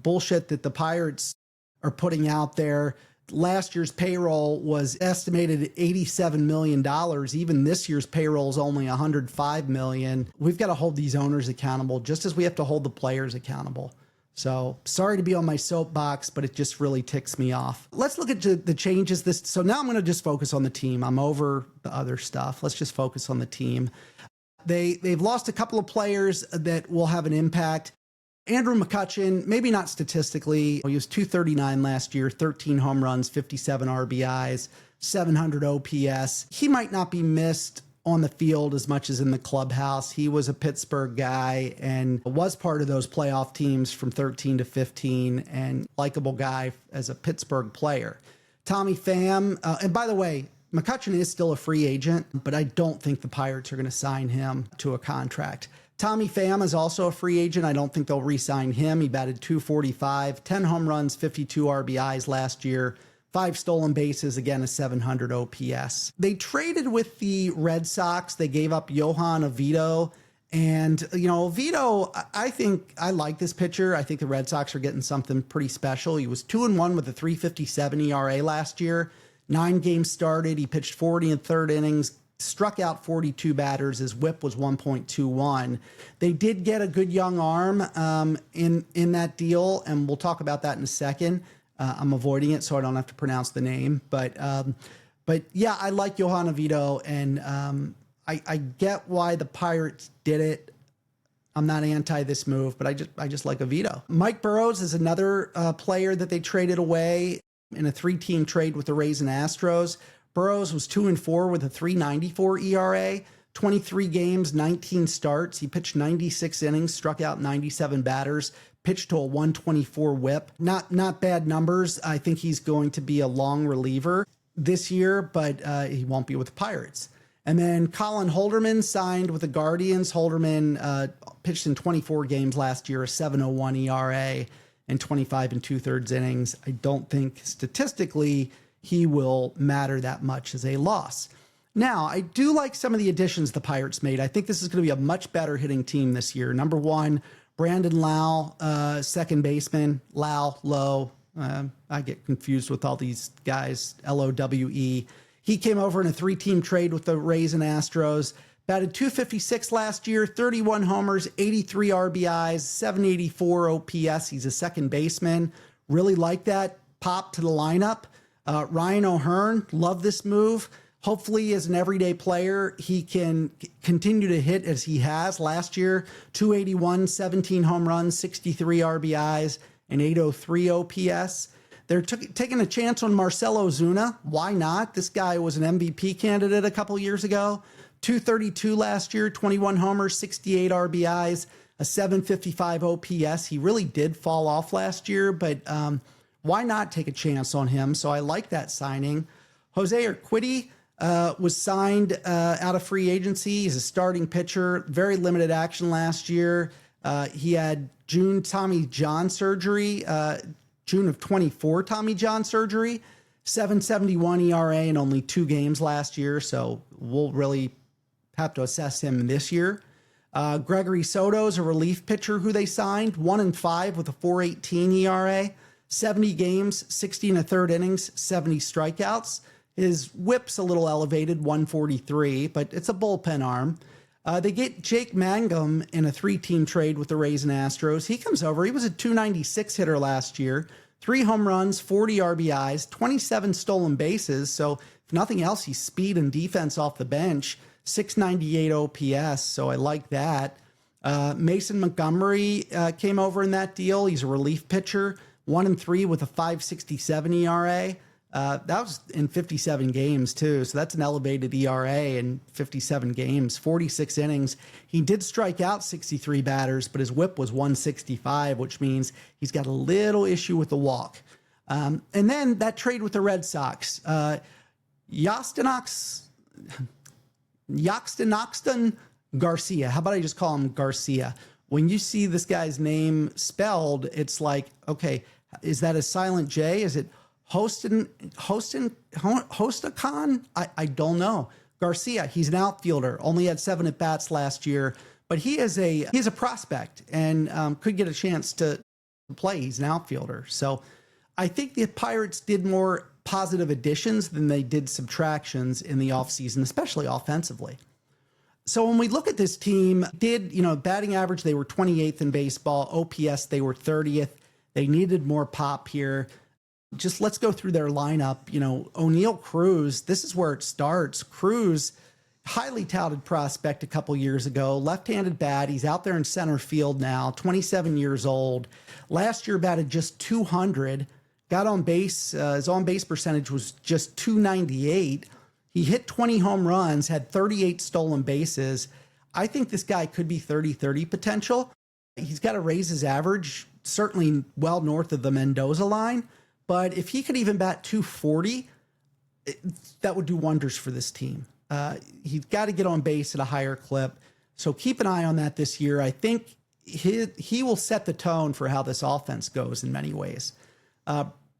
bullshit that the Pirates are putting out there. Last year's payroll was estimated at $87 million. Even this year's payroll is only $105 million. We've got to hold these owners accountable just as we have to hold the players accountable. So sorry to be on my soapbox, but it just really ticks me off. Let's look at the changes. So now I'm going to just focus on the team. I'm over the other stuff. Let's just focus on the team. They've lost a couple of players that will have an impact. Andrew McCutchen, maybe not statistically. He was 239 last year, 13 home runs, 57 RBIs, 700 OPS. He might not be missed on the field as much as in the clubhouse. He was a Pittsburgh guy and was part of those playoff teams from 13 to 15 and likable guy as a Pittsburgh player. Tommy Pham, and by the way, McCutchen is still a free agent, but I don't think the Pirates are going to sign him to a contract. Tommy Pham is also a free agent. I don't think they'll re-sign him. He batted .245, 10 home runs, 52 RBIs last year, 5 stolen bases, again, a 700 OPS. They traded with the Red Sox. They gave up Johan Oviedo. And, Oviedo, I think I like this pitcher. I think the Red Sox are getting something pretty special. He was 2-1 with a 3.57 ERA last year. 9 games started. He pitched 40 in third innings, struck out 42 batters. His whip was 1.21. They did get a good young arm in that deal, and we'll talk about that in a second. I'm avoiding it so I don't have to pronounce the name. But yeah, I like Johan Oviedo, and I get why the Pirates did it. I'm not anti this move, but I just like Oviedo. Mike Burrows is another player that they traded away in a 3-team trade with the Rays and Astros. Burrows was 2-4 with a 3.94 ERA, 23 games, 19 starts. He pitched 96 innings, struck out 97 batters, pitched to a 124 whip. Not bad numbers. I think he's going to be a long reliever this year, but he won't be with the Pirates. And then Colin Holderman signed with the Guardians. Holderman pitched in 24 games last year, a 7.01 ERA and 25 2/3 innings. I don't think statistically he will matter that much as a loss. Now, I do like some of the additions the Pirates made. I think this is going to be a much better hitting team this year. Number one, Brandon Lowe, second baseman. Lowe. I get confused with all these guys, Lowe. He came over in a 3-team trade with the Rays and Astros. Batted .256 last year, 31 homers, 83 RBIs, 784 OPS. He's a second baseman. Really like that pop to the lineup. Ryan O'Hearn, love this move. Hopefully, as an everyday player, he can continue to hit as he has last year. .281, 17 home runs, 63 RBIs, and 803 OPS. They're taking a chance on Marcell Ozuna. Why not? This guy was an MVP candidate a couple years ago. .232 last year, 21 homers, 68 RBIs, a 755 OPS. He really did fall off last year, but why not take a chance on him? So I like that signing. Jose Urquidy was signed out of free agency. He's a starting pitcher, very limited action last year. He had June Tommy John surgery, June of 24 Tommy John surgery, 7.71 ERA in only 2 games last year. So we'll really have to assess him this year. Gregory Soto is a relief pitcher who they signed, 1-5 with a 4.18 ERA, 70 games, 60 1/3 innings, 70 strikeouts. His whip's a little elevated, 143, but it's a bullpen arm. They get Jake Mangum in a 3-team trade with the Rays and Astros. He comes over. He was a .296 hitter last year, 3 home runs, 40 RBIs, 27 stolen bases. So if nothing else, he's speed and defense off the bench. 698 OPS, so I like that. Mason Montgomery came over in that deal. He's a relief pitcher, 1-3 with a 5.67 ERA. That was in 57 games too, so that's an elevated ERA in 57 games, 46 innings. He did strike out 63 batters, but his whip was 165, which means he's got a little issue with the walk. And then that trade with the Red Sox, Yaxton Garcia. How about I just call him Garcia? When you see this guy's name spelled, it's like, okay, is that a silent J? Is it Hostakhan? I don't know. Garcia, he's an outfielder, only had 7 at-bats last year, but he's a prospect and could get a chance to play. He's an outfielder. So I think the Pirates did more positive additions than they did subtractions in the offseason, especially offensively. So when we look at this team, batting average, they were 28th in baseball. OPS, they were 30th. They needed more pop here. Just let's go through their lineup. O'Neal Cruz, this is where it starts. Cruz, highly touted prospect a couple years ago, left-handed bat. He's out there in center field now, 27 years old. Last year batted just 200, got on base. His on-base percentage was just 298. He hit 20 home runs, had 38 stolen bases. I think this guy could be 30-30 potential. He's got to raise his average, certainly well north of the Mendoza line. But if he could even bat 240, that would do wonders for this team. He's got to get on base at a higher clip. So keep an eye on that this year. I think he will set the tone for how this offense goes in many ways.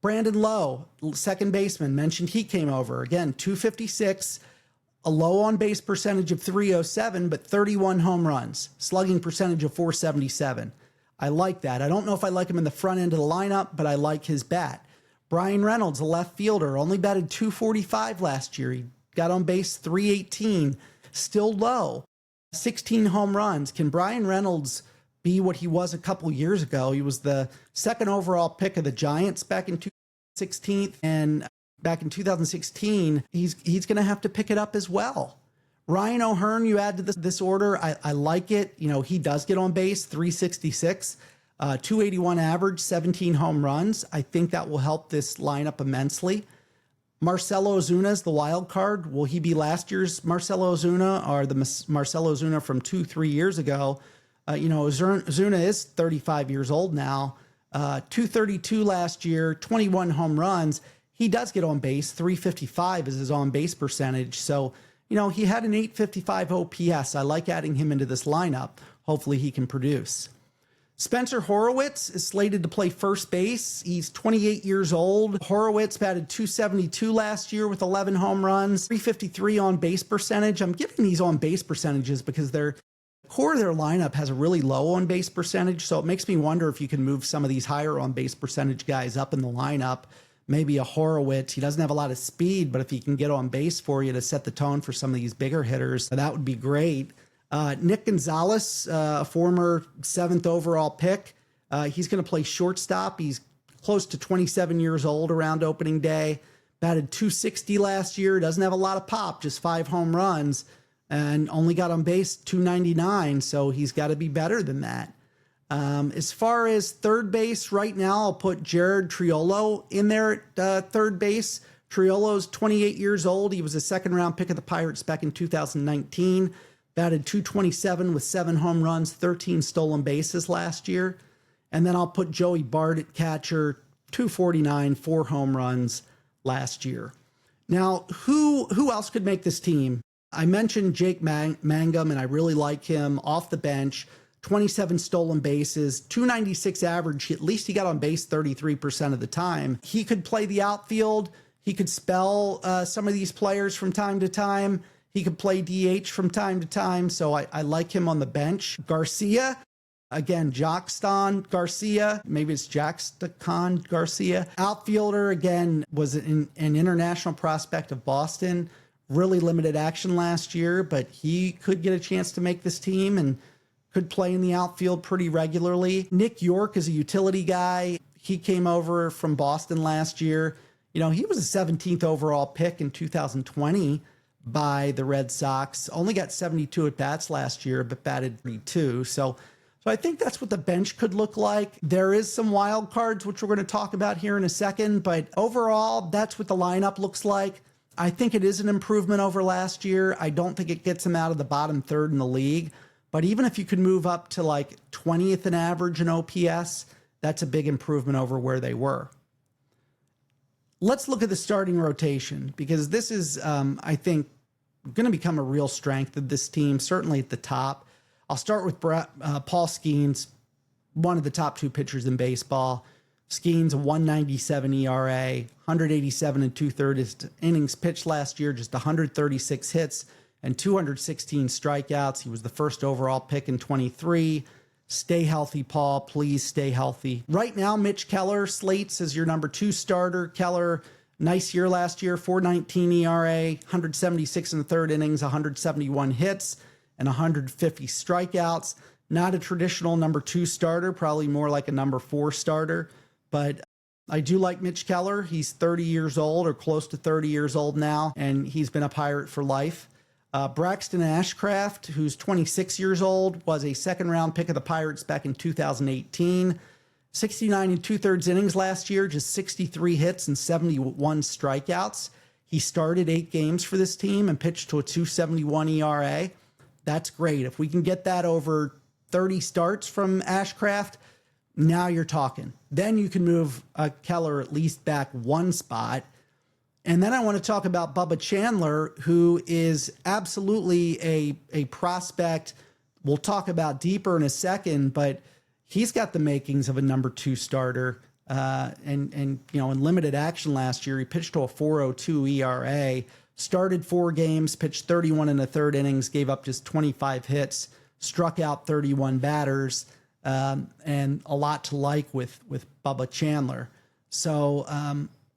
Brandon Lowe, second baseman, mentioned he came over. Again, 256, a low on-base percentage of 307, but 31 home runs, slugging percentage of 477. I like that. I don't know if I like him in the front end of the lineup, but I like his bat. Brian Reynolds, a left fielder, only batted 245 last year. He got on base 318, still low, 16 home runs. Can Brian Reynolds be what he was a couple years ago? He was the second overall pick of the Giants back in 2016, and back in 2016, he's going to have to pick it up as well. Ryan O'Hearn, you add to this order. I like it. He does get on base, 366. 281 average, 17 home runs. I think that will help this lineup immensely. Marcelo Ozuna is the wild card. Will he be last year's Marcelo Ozuna or the Marcelo Ozuna from 2-3 years ago? Ozuna is 35 years old now. 232 last year, 21 home runs. He does get on base. 355 is his on base percentage. So, he had an 855 OPS. I like adding him into this lineup. Hopefully he can produce. Spencer Horowitz is slated to play first base. He's 28 years old. Horowitz batted 272 last year with 11 home runs, 353 on base percentage. I'm giving these on base percentages because their core of their lineup has a really low on base percentage. So it makes me wonder if you can move some of these higher on base percentage guys up in the lineup. Maybe a Horowitz. He doesn't have a lot of speed, but if he can get on base for you to set the tone for some of these bigger hitters, that would be great. Nick Gonzalez, a former 7th overall pick. He's going to play shortstop. He's close to 27 years old around opening day. Batted 260 last year. Doesn't have a lot of pop, just 5 home runs, and only got on base 299. So he's got to be better than that. As far as third base, right now I'll put Jared Triolo in there at third base. Triolo's 28 years old. He was a second-round pick of the Pirates back in 2019. Batted 227 with 7 home runs, 13 stolen bases last year. And then I'll put Joey Bart at catcher, 249, 4 home runs last year. Now, who else could make this team? I mentioned Jake Mangum, and I really like him off the bench. 27 stolen bases, 296 average. At least he got on base 33% of the time. He could play the outfield. He could spell some of these players from time to time. He could play DH from time to time, so I like him on the bench. Garcia, again, Jackston Garcia, maybe it's Jackson Garcia. Outfielder, again, was an international prospect of Boston. Really limited action last year, but he could get a chance to make this team and could play in the outfield pretty regularly. Nick York is a utility guy. He came over from Boston last year. He was a 17th overall pick in 2020. By the Red Sox. Only got 72 at-bats last year, but batted 32. So I think that's what the bench could look like. There is some wild cards, which we're going to talk about here in a second, but overall, that's what the lineup looks like. I think it is an improvement over last year. I don't think it gets them out of the bottom third in the league, but even if you could move up to like 20th in average in OPS, that's a big improvement over where they were. Let's look at the starting rotation because this is, I think, going to become a real strength of this team, certainly at the top. I'll start with Paul Skeens, one of the top 2 pitchers in baseball. Skeens, a 197 ERA, 187 and 2/3 innings pitched last year, just 136 hits and 216 strikeouts. He was the first overall pick in 23. Stay healthy, Paul. Please stay healthy. Right now, Mitch Keller slates as your number 2 starter. Keller, nice year last year, 4.19 ERA, 176 in the 3rd innings, 171 hits, and 150 strikeouts. Not a traditional number 2 starter, probably more like a number 4 starter. But I do like Mitch Keller. He's 30 years old or close to 30 years old now, and he's been a Pirate for life. Braxton Ashcraft, who's 26 years old, was a second-round pick of the Pirates back in 2018. 69 and 2/3 innings last year, just 63 hits and 71 strikeouts. He started 8 games for this team and pitched to a 2.71 ERA. That's great. If we can get that over 30 starts from Ashcraft, now you're talking. Then you can move Keller at least back 1 spot. And then I want to talk about Bubba Chandler, who is absolutely a prospect we'll talk about deeper in a second, but he's got the makings of a number 2 starter. And you know, in limited action last year, he pitched to a 4.02 ERA, started 4 games, pitched 31 and a third innings, gave up just 25 hits, struck out 31 batters, and a lot to like with Bubba Chandler. So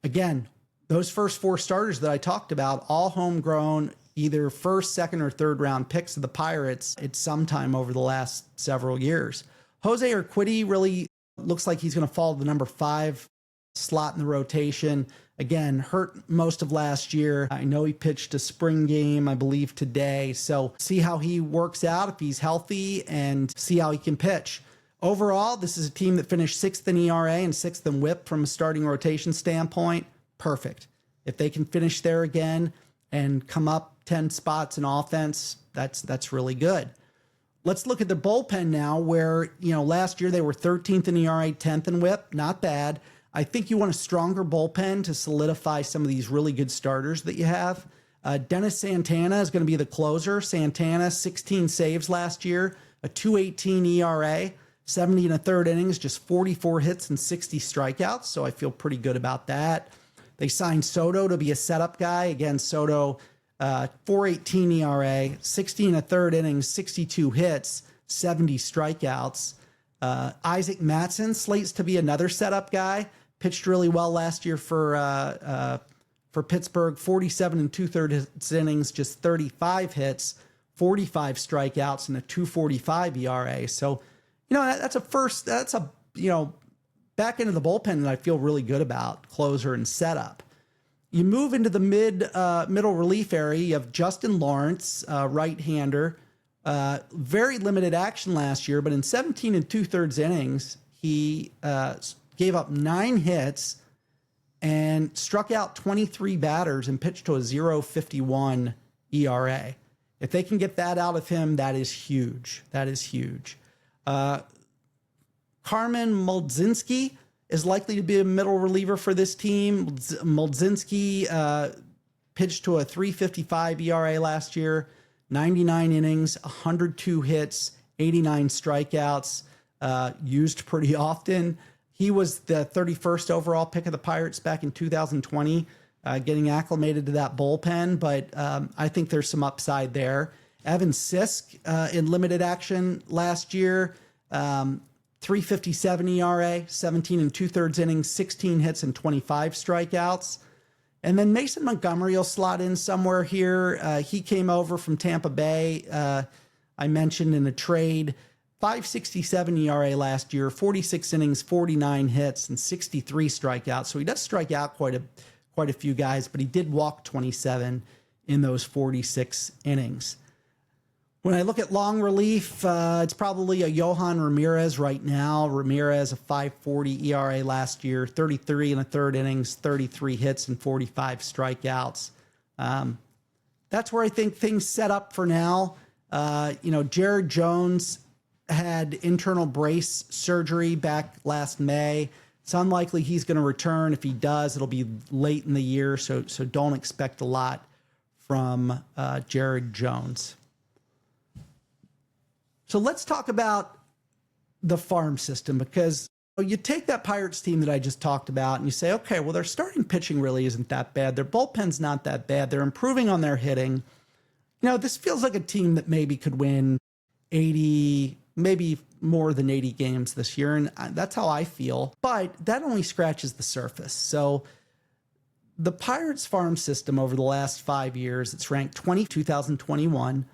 again, those first 4 starters that I talked about, all homegrown, either first, second, or third round picks of the Pirates at some time over the last several years. Jose Urquidy really looks like he's going to fall to the number 5 slot in the rotation. Again, hurt most of last year. I know he pitched a spring game, I believe, today. So see how he works out if he's healthy and see how he can pitch. Overall, this is a team that finished 6th in ERA and 6th in WHIP from a starting rotation standpoint. Perfect. If they can finish there again and come up 10 spots in offense, that's really good. Let's look at the bullpen now, where, you know, last year they were 13th in ERA, 10th in WHIP. Not bad. I think you want a stronger bullpen to solidify some of these really good starters that you have. Dennis Santana is going to be the closer. Santana, 16 saves last year, a 2.18 ERA, 70 and a third innings, just 44 hits and 60 strikeouts. So I feel pretty good about that. They signed Soto to be a setup guy. Again, Soto, 4.18 ERA, 16 and a third innings, 62 hits, 70 strikeouts. Isaac Mattson slates to be another setup guy. Pitched really well last year for Pittsburgh, 47 and 2/3 innings, just 35 hits, 45 strikeouts, and a 2.45 ERA. So, you know, that's a back into the bullpen that I feel really good about, closer and setup. You move into the middle relief area. You have Justin Lawrence, right-hander. Very limited action last year, but in 17 and 2/3 innings, he gave up 9 hits and struck out 23 batters and pitched to a 0.51 ERA. If they can get that out of him, that is huge. That is huge. Carmen Muldzinski is likely to be a middle reliever for this team. Muldzinski pitched to a 3.55 ERA last year, 99 innings, 102 hits, 89 strikeouts, used pretty often. He was the 31st overall pick of the Pirates back in 2020, getting acclimated to that bullpen, but I think there's some upside there. Evan Sisk in limited action last year, 3.57 ERA, 17 and 2/3 innings, 16 hits and 25 strikeouts. And then Mason Montgomery will slot in somewhere here. He came over from Tampa Bay, I mentioned in a trade. 5.67 ERA last year, 46 innings, 49 hits, and 63 strikeouts. So he does strike out quite a few guys, but he did walk 27 in those 46 innings. When I look at long relief, it's probably a Johan Ramirez right now. Ramirez, a 5.40 ERA last year, 33 and a third innings, 33 hits, and 45 strikeouts. That's where I think things set up for now. Jared Jones had internal brace surgery back last May. It's unlikely he's going to return. If he does, it'll be late in the year, so don't expect a lot from Jared Jones. So let's talk about the farm system, because you take that Pirates team that I just talked about and you say, okay, well, their starting pitching really isn't that bad. Their bullpen's not that bad. They're improving on their hitting. This feels like a team that maybe could win 80, maybe more than 80 games this year. And that's how I feel. But that only scratches the surface. So the Pirates farm system over the last 5 years, it's ranked 2021.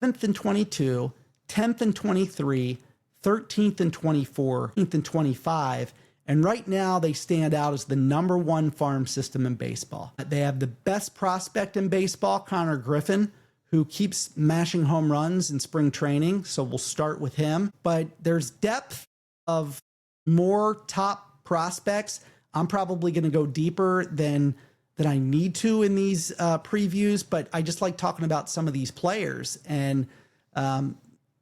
7th in 22, 10th in 23, 13th in 24, 13th in 25. And right now they stand out as the #1 farm system in baseball. They have the best prospect in baseball, Connor Griffin, who keeps mashing home runs in spring training. So we'll start with him. But there's depth of more top prospects. I'm probably going to go deeper than I need to in these previews, but I just like talking about some of these players. And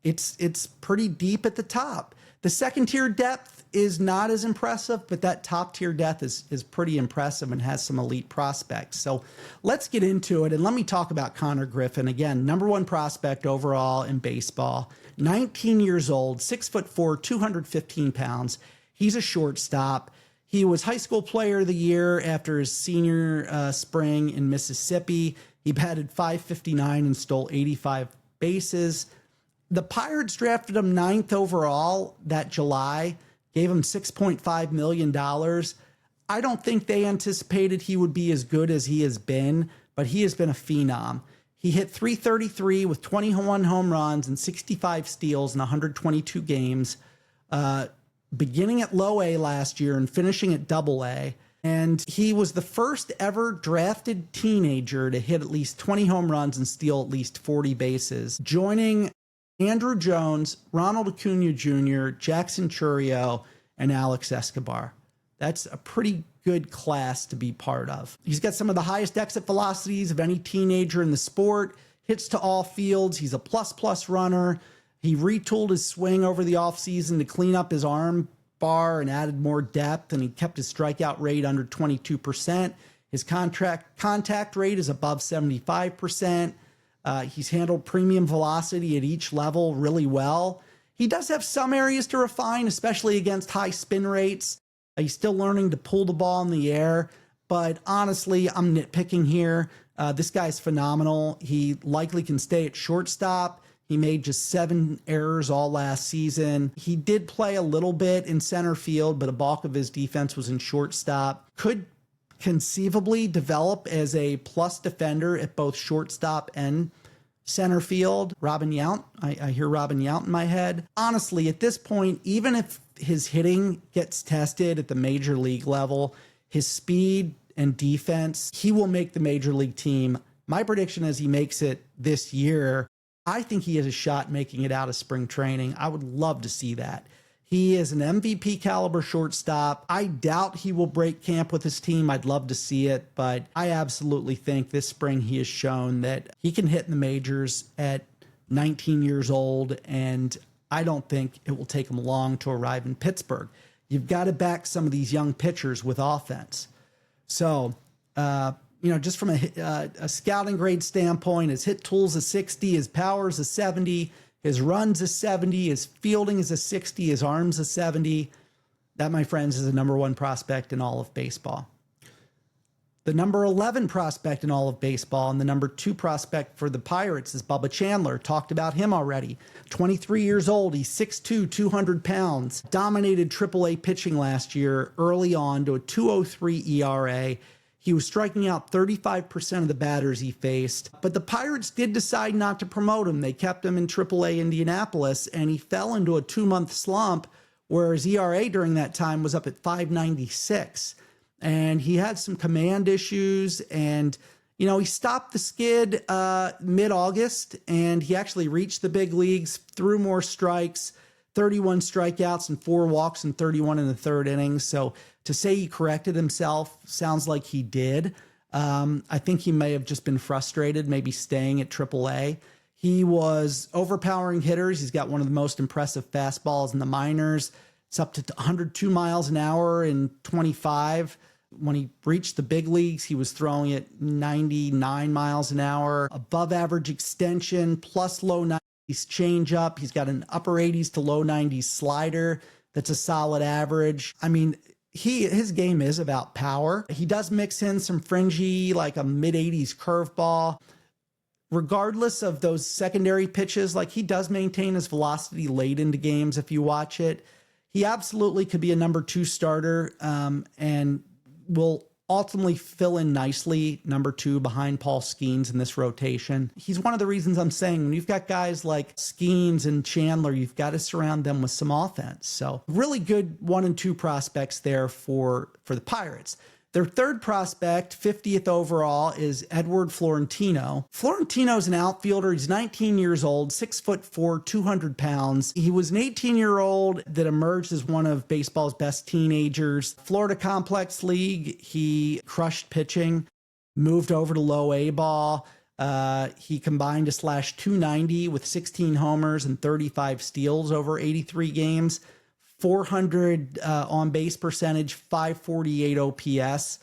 it's pretty deep at the top. The second tier depth is not as impressive, but that top tier depth is pretty impressive and has some elite prospects. So let's get into it. And let me talk about Connor Griffin. Again, #1 prospect overall in baseball, 19 years old, 6'4", 215 pounds. He's a shortstop. He was high school player of the year after his senior spring in Mississippi. He batted .559 and stole 85 bases. The Pirates drafted him 9th overall that July, gave him $6.5 million. I don't think they anticipated he would be as good as he has been, but he has been a phenom. He hit .333 with 21 home runs and 65 steals in 122 games, beginning at low A last year and finishing at double A. And he was the first ever drafted teenager to hit at least 20 home runs and steal at least 40 bases, joining Andrew Jones, Ronald Acuna Jr., Jackson Chourio, and Alex Escobar. That's a pretty good class to be part of. He's got some of the highest exit velocities of any teenager in the sport, hits to all fields. He's a plus runner. He retooled his swing over the offseason to clean up his arm bar and added more depth, and he kept his strikeout rate under 22%. His contact rate is above 75%. He's handled premium velocity at each level really well. He does have some areas to refine, especially against high spin rates. He's still learning to pull the ball in the air, but honestly, I'm nitpicking here. This guy's phenomenal. He likely can stay at shortstop. He made just 7 errors all last season. He did play a little bit in center field, but a bulk of his defense was in shortstop. Could conceivably develop as a plus defender at both shortstop and center field. Robin Yount, I hear Robin Yount in my head. Honestly, at this point, even if his hitting gets tested at the major league level, his speed and defense, he will make the major league team. My prediction is he makes it this year. I think he has a shot making it out of spring training. I would love to see that. He is an MVP caliber shortstop. I doubt he will break camp with his team. I'd love to see it, but I absolutely think this spring he has shown that he can hit in the majors at 19 years old, and I don't think it will take him long to arrive in Pittsburgh. You've got to back some of these young pitchers with offense. So, just from a scouting grade standpoint, his hit tool's a 60, his power's a 70, his run's a 70, his fielding is a 60, his arm's a 70. That, my friends, is a #1 prospect in all of baseball. The number 11 prospect in all of baseball and the number 2 prospect for the Pirates is Bubba Chandler. Talked about him already. 23 years old. He's 6'2", 200 pounds. Dominated AAA pitching last year early on to a 2.03 ERA. He was striking out 35% of the batters he faced, but the Pirates did decide not to promote him. They kept him in AAA Indianapolis, and he fell into a 2-month slump where his ERA during that time was up at 5.96. And he had some command issues, and, he stopped the skid mid-August, and he actually reached the big leagues, threw more strikes, 31 strikeouts and 4 walks and 31 in the third inning. So to say he corrected himself sounds like he did. I think he may have just been frustrated, maybe staying at AAA. He was overpowering hitters. He's got one of the most impressive fastballs in the minors. It's up to 102 miles an hour in 25. When he reached the big leagues, he was throwing at 99 miles an hour, above average extension, plus low 90s changeup. He's got an upper 80s to low 90s slider that's a solid average. I mean, his game is about power. He does mix in some fringy, like a mid-80s curveball. Regardless of those secondary pitches, like, he does maintain his velocity late into games if you watch it. He absolutely could be a number 2 starter, and will ultimately fill in nicely, number 2 behind Paul Skeens in this rotation. He's one of the reasons I'm saying when you've got guys like Skeens and Chandler, you've got to surround them with some offense. So really good 1 and 2 prospects there for the Pirates. Their third prospect, 50th overall, is Edward Florentino. Florentino's an outfielder. He's 19 years old, 6'4", 200 pounds. He was an 18-year-old that emerged as one of baseball's best teenagers. Florida Complex League, he crushed pitching, moved over to low A ball. He combined to slash 290 with 16 homers and 35 steals over 83 games. 400 on base percentage, 548 OPS.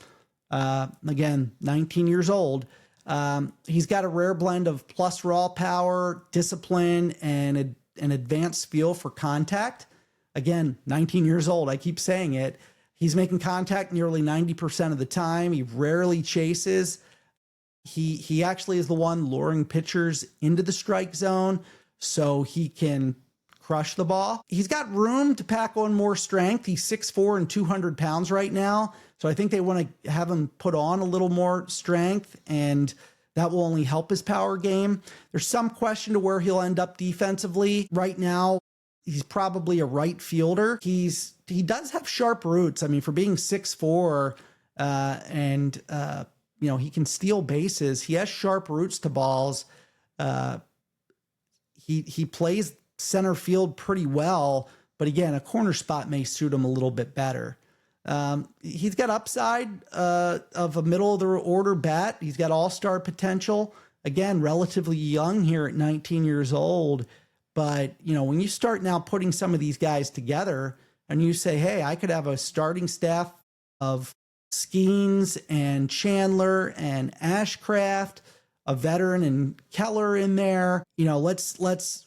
Again, 19 years old. He's got a rare blend of plus raw power, discipline, and an advanced feel for contact. Again, 19 years old. I keep saying it. He's making contact nearly 90% of the time. He rarely chases. He actually is the one luring pitchers into the strike zone so he can crush the ball. He's got room to pack on more strength. He's 6'4" and 200 pounds right now. So I think they want to have him put on a little more strength, and that will only help his power game. There's some question to where he'll end up defensively. Right now, he's probably a right fielder. He does have sharp roots. I mean, for being 6'4", and he can steal bases. He has sharp roots to balls. He plays center field pretty well, but again, a corner spot may suit him a little bit better. He's got upside of a middle of the order bat. He's got all-star potential. Again, relatively young here at 19 years old. But, when you start now putting some of these guys together and you say, hey, I could have a starting staff of Skeens and Chandler and Ashcraft, a veteran and Keller in there. Let's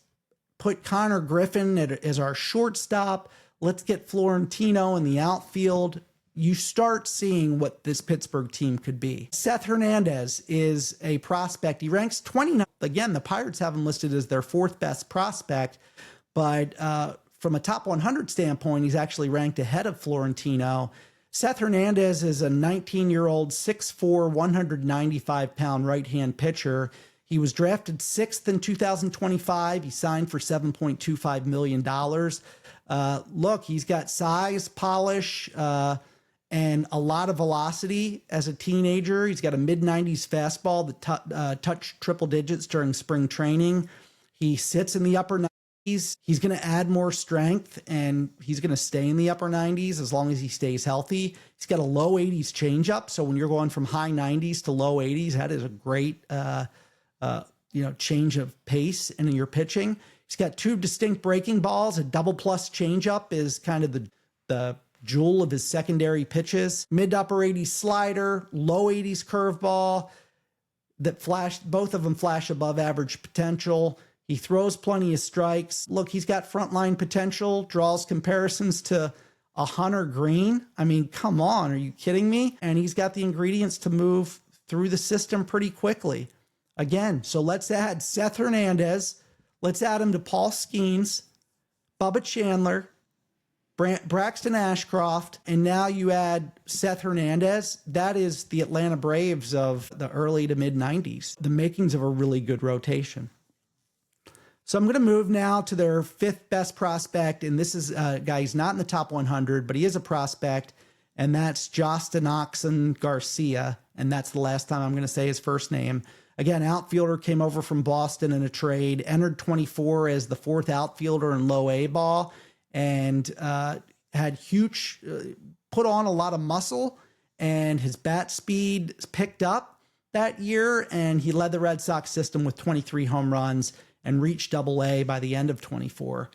put Connor Griffin as our shortstop. Let's get Florentino in the outfield. You start seeing what this Pittsburgh team could be. Seth Hernandez is a prospect. He ranks 29. Again, the Pirates have him listed as their 4th best prospect, but from a top 100 standpoint, he's actually ranked ahead of Florentino. Seth Hernandez is a 19-year-old, 6'4", 195-pound right-hand pitcher. He was drafted 6th in 2025. He signed for $7.25 million. Look, he's got size, polish, and a lot of velocity as a teenager. He's got a mid-90s fastball that touched triple digits during spring training. He sits in the upper 90s. He's going to add more strength, and he's going to stay in the upper 90s as long as he stays healthy. He's got a low 80s changeup, so when you're going from high 90s to low 80s, that is a great change of pace in your pitching. He's got 2 distinct breaking balls. A double plus changeup is kind of the jewel of his secondary pitches. Mid to upper 80s slider, low 80s curveball that both of them flash above average potential. He throws plenty of strikes. Look, he's got frontline potential, draws comparisons to a Hunter Green. I mean, come on, are you kidding me? And he's got the ingredients to move through the system pretty quickly. Again, so let's add Seth Hernandez. Let's add him to Paul Skeens, Bubba Chandler, Braxton Ashcroft, and now you add Seth Hernandez. That is the Atlanta Braves of the early to mid-90s, the makings of a really good rotation. So I'm going to move now to their 5th best prospect, and this is a guy who's not in the top 100, but he is a prospect, and that's Justin Oxen Garcia, and that's the last time I'm going to say his first name. Again, outfielder, came over from Boston in a trade, entered 24 as the 4th outfielder in low A ball, and had put on a lot of muscle, and his bat speed picked up that year, and he led the Red Sox system with 23 home runs and reached Double-A by the end of 24.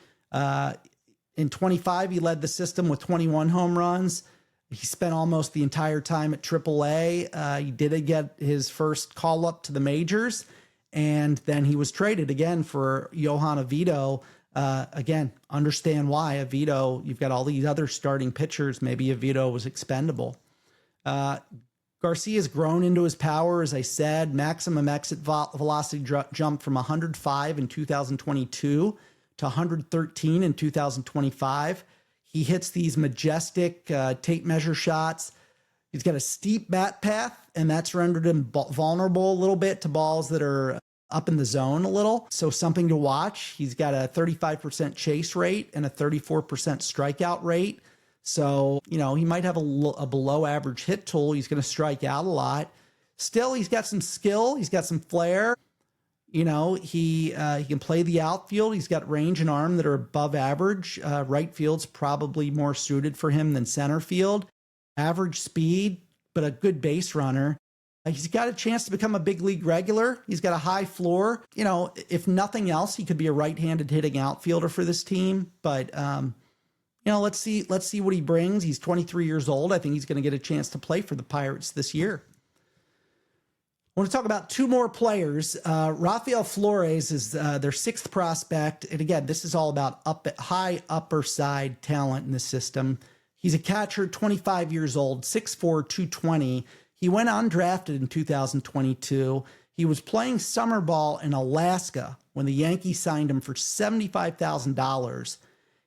In 25, he led the system with 21 home runs. He spent almost the entire time at Triple-A. He did get his first call up to the majors, and then he was traded again for Johan Oviedo. Again, understand why Oviedo, you've got all these other starting pitchers. Maybe Oviedo was expendable. Garcia's grown into his power, as I said. Maximum exit velocity jumped from 105 in 2022 to 113 in 2025. He hits these majestic tape measure shots. He's got a steep bat path, and that's rendered him vulnerable a little bit to balls that are up in the zone a little. So something to watch. He's got a 35% chase rate and a 34% strikeout rate. So, he might have a below average hit tool. He's going to strike out a lot. Still, he's got some skill. He's got some flair. He can play the outfield. He's got range and arm that are above average. Right field's probably more suited for him than center field. Average speed, but a good base runner. He's got a chance to become a big league regular. He's got a high floor. If nothing else, he could be a right-handed hitting outfielder for this team. But, let's see what he brings. He's 23 years old. I think he's going to get a chance to play for the Pirates this year. I want to talk about two more players. Rafael Flores is their sixth prospect. And again, this is all about high upper side talent in the system. He's a catcher, 25 years old, 6'4", 220. He went undrafted in 2022. He was playing summer ball in Alaska when the Yankees signed him for $75,000.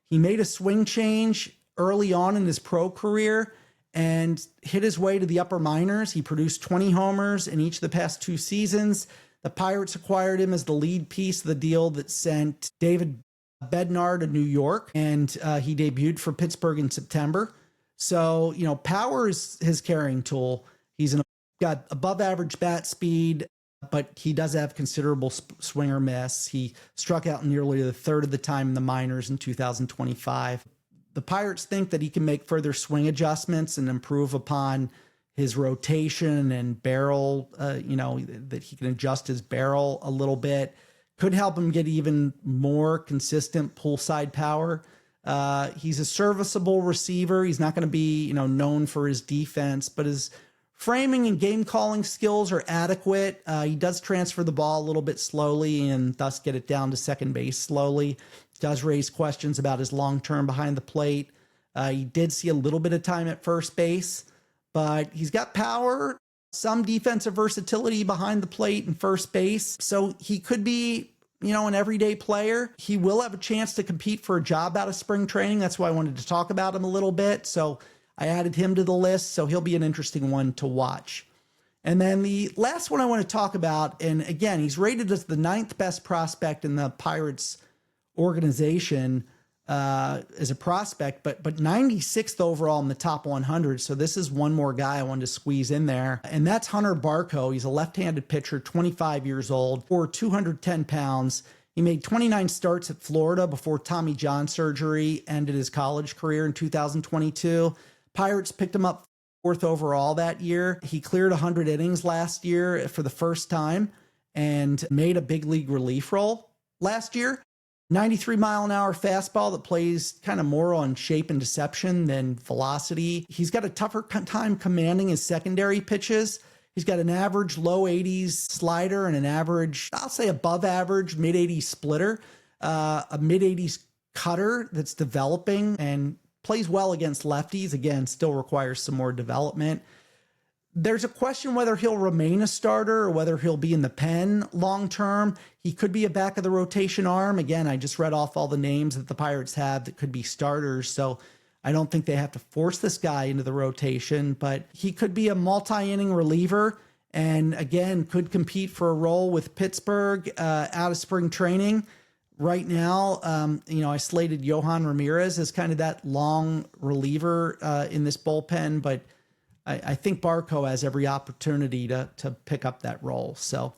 He made a swing change early on in his pro career and hit his way to the upper minors. He produced 20 homers in each of the past two seasons. The Pirates acquired him as the lead piece of the deal that sent David Bednar to New York, and he debuted for Pittsburgh in September. So, power is his carrying tool. He's got above average bat speed, but he does have considerable swing or miss. He struck out nearly a third of the time in the minors in 2025. The Pirates think that he can make further swing adjustments and improve upon his rotation and barrel, that he can adjust his barrel a little bit. Could help him get even more consistent pull side power. He's a serviceable receiver. He's not going to be, known for his defense, but his framing and game calling skills are adequate. He does transfer the ball a little bit slowly and thus get it down to second base slowly. Does raise questions about his long-term behind the plate. He did see a little bit of time at first base, but he's got power, some defensive versatility behind the plate and first base. So he could be, an everyday player. He will have a chance to compete for a job out of spring training. That's why I wanted to talk about him a little bit. So I added him to the list. So he'll be an interesting one to watch. And then the last one I want to talk about, and again, he's rated as the 9th best prospect in the Pirates organization as a prospect, but 96th overall in the top 100. So this is one more guy I wanted to squeeze in there. And that's Hunter Barco. He's a left-handed pitcher, 25 years old, or 210 pounds. He made 29 starts at Florida before Tommy John surgery ended his college career in 2022. Pirates picked him up 4th overall that year. He cleared 100 innings last year for the first time and made a big league relief role last year. 93-mile-an-hour fastball that plays kind of more on shape and deception than velocity. He's got a tougher time commanding his secondary pitches. He's got an average low 80s slider and an average, I'll say above average, mid 80s splitter, a mid 80s cutter that's developing and plays well against lefties. Again, still requires some more development. There's a question whether he'll remain a starter or whether he'll be in the pen long term. He could be a back of the rotation arm. Again, I just read off all the names that the Pirates have that could be starters. So I don't think they have to force this guy into the rotation, but he could be a multi-inning reliever and again, could compete for a role with Pittsburgh out of spring training. Right now, I slated Yohan Ramirez as kind of that long reliever in this bullpen, but I think Barco has every opportunity to pick up that role. So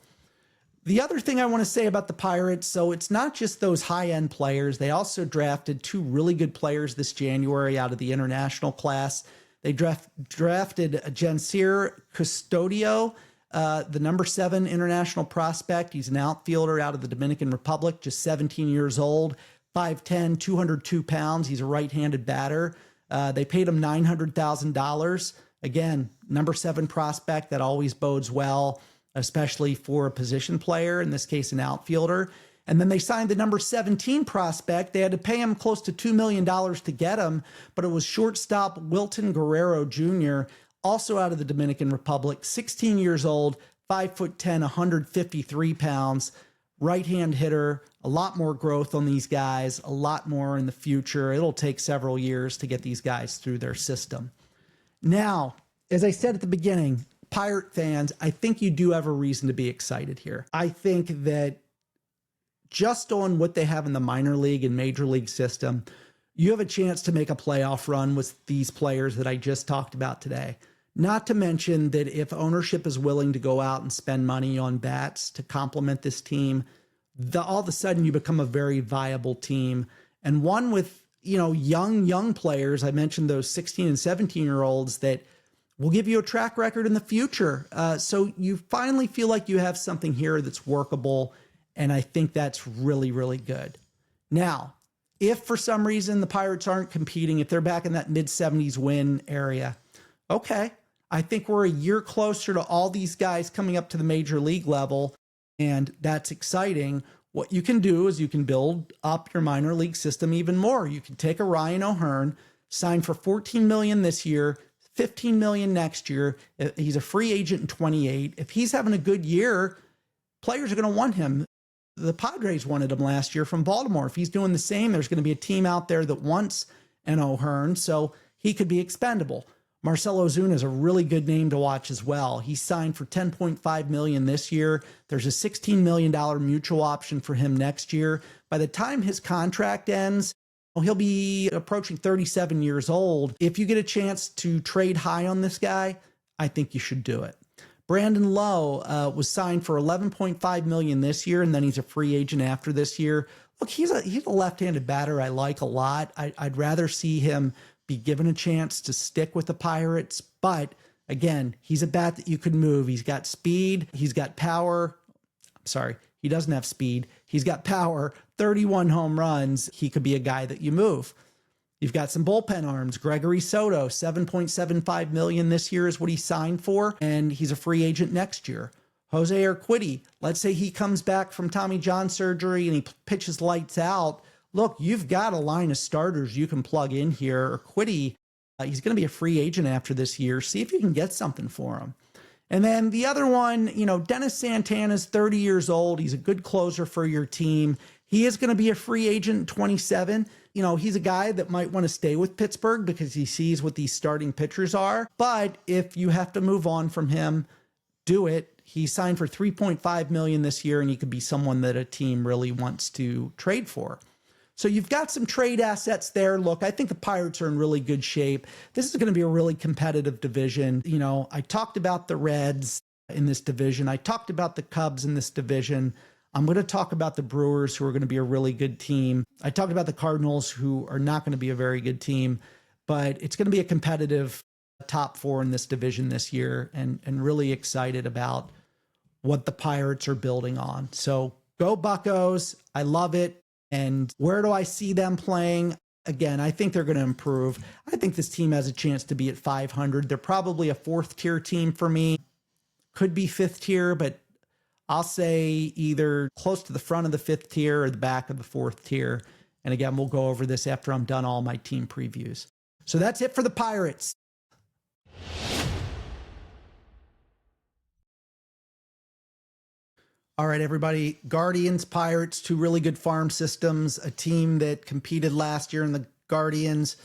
the other thing I want to say about the Pirates, so it's not just those high-end players. They also drafted 2 really good players this January out of the international class. They drafted Jensier Custodio, the number 7 international prospect. He's an outfielder out of the Dominican Republic, just 17 years old, 5'10", 202 pounds. He's a right-handed batter. They paid him $900,000. Again, number 7 prospect, that always bodes well, especially for a position player, in this case, an outfielder. And then they signed the number 17 prospect. They had to pay him close to $2 million to get him, but it was shortstop Wilton Guerrero Jr., also out of the Dominican Republic, 16 years old, 5'10", 153 pounds, right-hand hitter, a lot more growth on these guys, a lot more in the future. It'll take several years to get these guys through their system. Now, as I said at the beginning, Pirate fans, I think you do have a reason to be excited here. I think that just on what they have in the minor league and major league system, you have a chance to make a playoff run with these players that I just talked about today. Not to mention that if ownership is willing to go out and spend money on bats to complement this team, all of a sudden you become a very viable team, and one with, young players. I mentioned those 16 and 17-year-olds that will give you a track record in the future. So you finally feel like you have something here that's workable, and I think that's really, really good. Now, if for some reason the Pirates aren't competing, if they're back in that mid-70s win area, okay, I think we're a year closer to all these guys coming up to the major league level, and that's exciting. What you can do is you can build up your minor league system even more. You can take a Ryan O'Hearn, sign for $14 million this year, $15 million next year. He's a free agent in 28. If he's having a good year, players are going to want him. The Padres wanted him last year from Baltimore. If he's doing the same, there's going to be a team out there that wants an O'Hearn, so he could be expendable. Marcell Ozuna is a really good name to watch as well. He signed for $10.5 million this year. There's a $16 million mutual option for him next year. By the time his contract ends, he'll be approaching 37 years old. If you get a chance to trade high on this guy, I think you should do it. Brandon Lowe was signed for $11.5 million this year, and then he's a free agent after this year. Look, he's a left-handed batter I like a lot. I'd rather see him be given a chance to stick with the Pirates. But again, he's a bat that you could move. He's got speed. He's got power. I'm sorry, he doesn't have speed. He's got power, 31 home runs. He could be a guy that you move. You've got some bullpen arms. Gregory Soto, $7.75 million this year is what he signed for, and he's a free agent next year. Jose Urquidy, let's say he comes back from Tommy John surgery and he pitches lights out. Look, you've got a line of starters you can plug in here. Urquidy, he's going to be a free agent after this year. See if you can get something for him. And then the other one, Dennis Santana's 30 years old. He's a good closer for your team. He is going to be a free agent in 27. He's a guy that might want to stay with Pittsburgh because he sees what these starting pitchers are. But if you have to move on from him, do it. He signed for $3.5 million this year, and he could be someone that a team really wants to trade for. So you've got some trade assets there. Look, I think the Pirates are in really good shape. This is going to be a really competitive division. I talked about the Reds in this division. I talked about the Cubs in this division. I'm going to talk about the Brewers, who are going to be a really good team. I talked about the Cardinals, who are not going to be a very good team, but it's going to be a competitive top four in this division this year, and really excited about what the Pirates are building on. So go Buccos. I love it. And where do I see them playing? Again, I think they're going to improve. I think this team has a chance to be at 500. They're probably a fourth tier team for me. Could be fifth tier, but I'll say either close to the front of the fifth tier or the back of the fourth tier. And again, we'll go over this after I'm done all my team previews. So that's it for the Pirates. All right, everybody. Guardians, Pirates, two really good farm systems. A team that competed last year in the Guardians,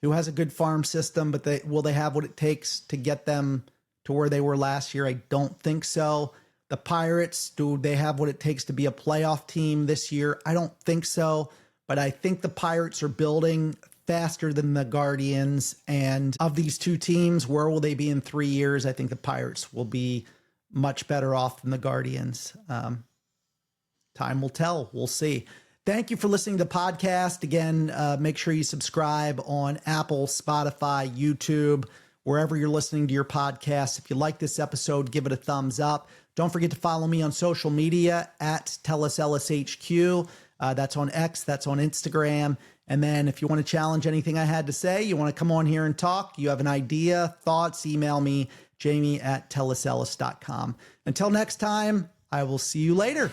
who has a good farm system, but will they have what it takes to get them to where they were last year? I don't think so. The Pirates, do they have what it takes to be a playoff team this year? I don't think so, but I think the Pirates are building faster than the Guardians. And of these two teams, where will they be in 3 years? I think the Pirates will be much better off than the Guardians. Time will tell. We'll see. Thank you for listening to the podcast. Again, make sure you subscribe on Apple, Spotify, YouTube, wherever you're listening to your podcasts. If you like this episode, give it a thumbs up. Don't forget to follow me on social media at TellusEllisHQ. That's on X, that's on Instagram. And then if you want to challenge anything I had to say, you want to come on here and talk, you have an idea, thoughts, email me, jamie@tellusellis.com. Until next time, I will see you later.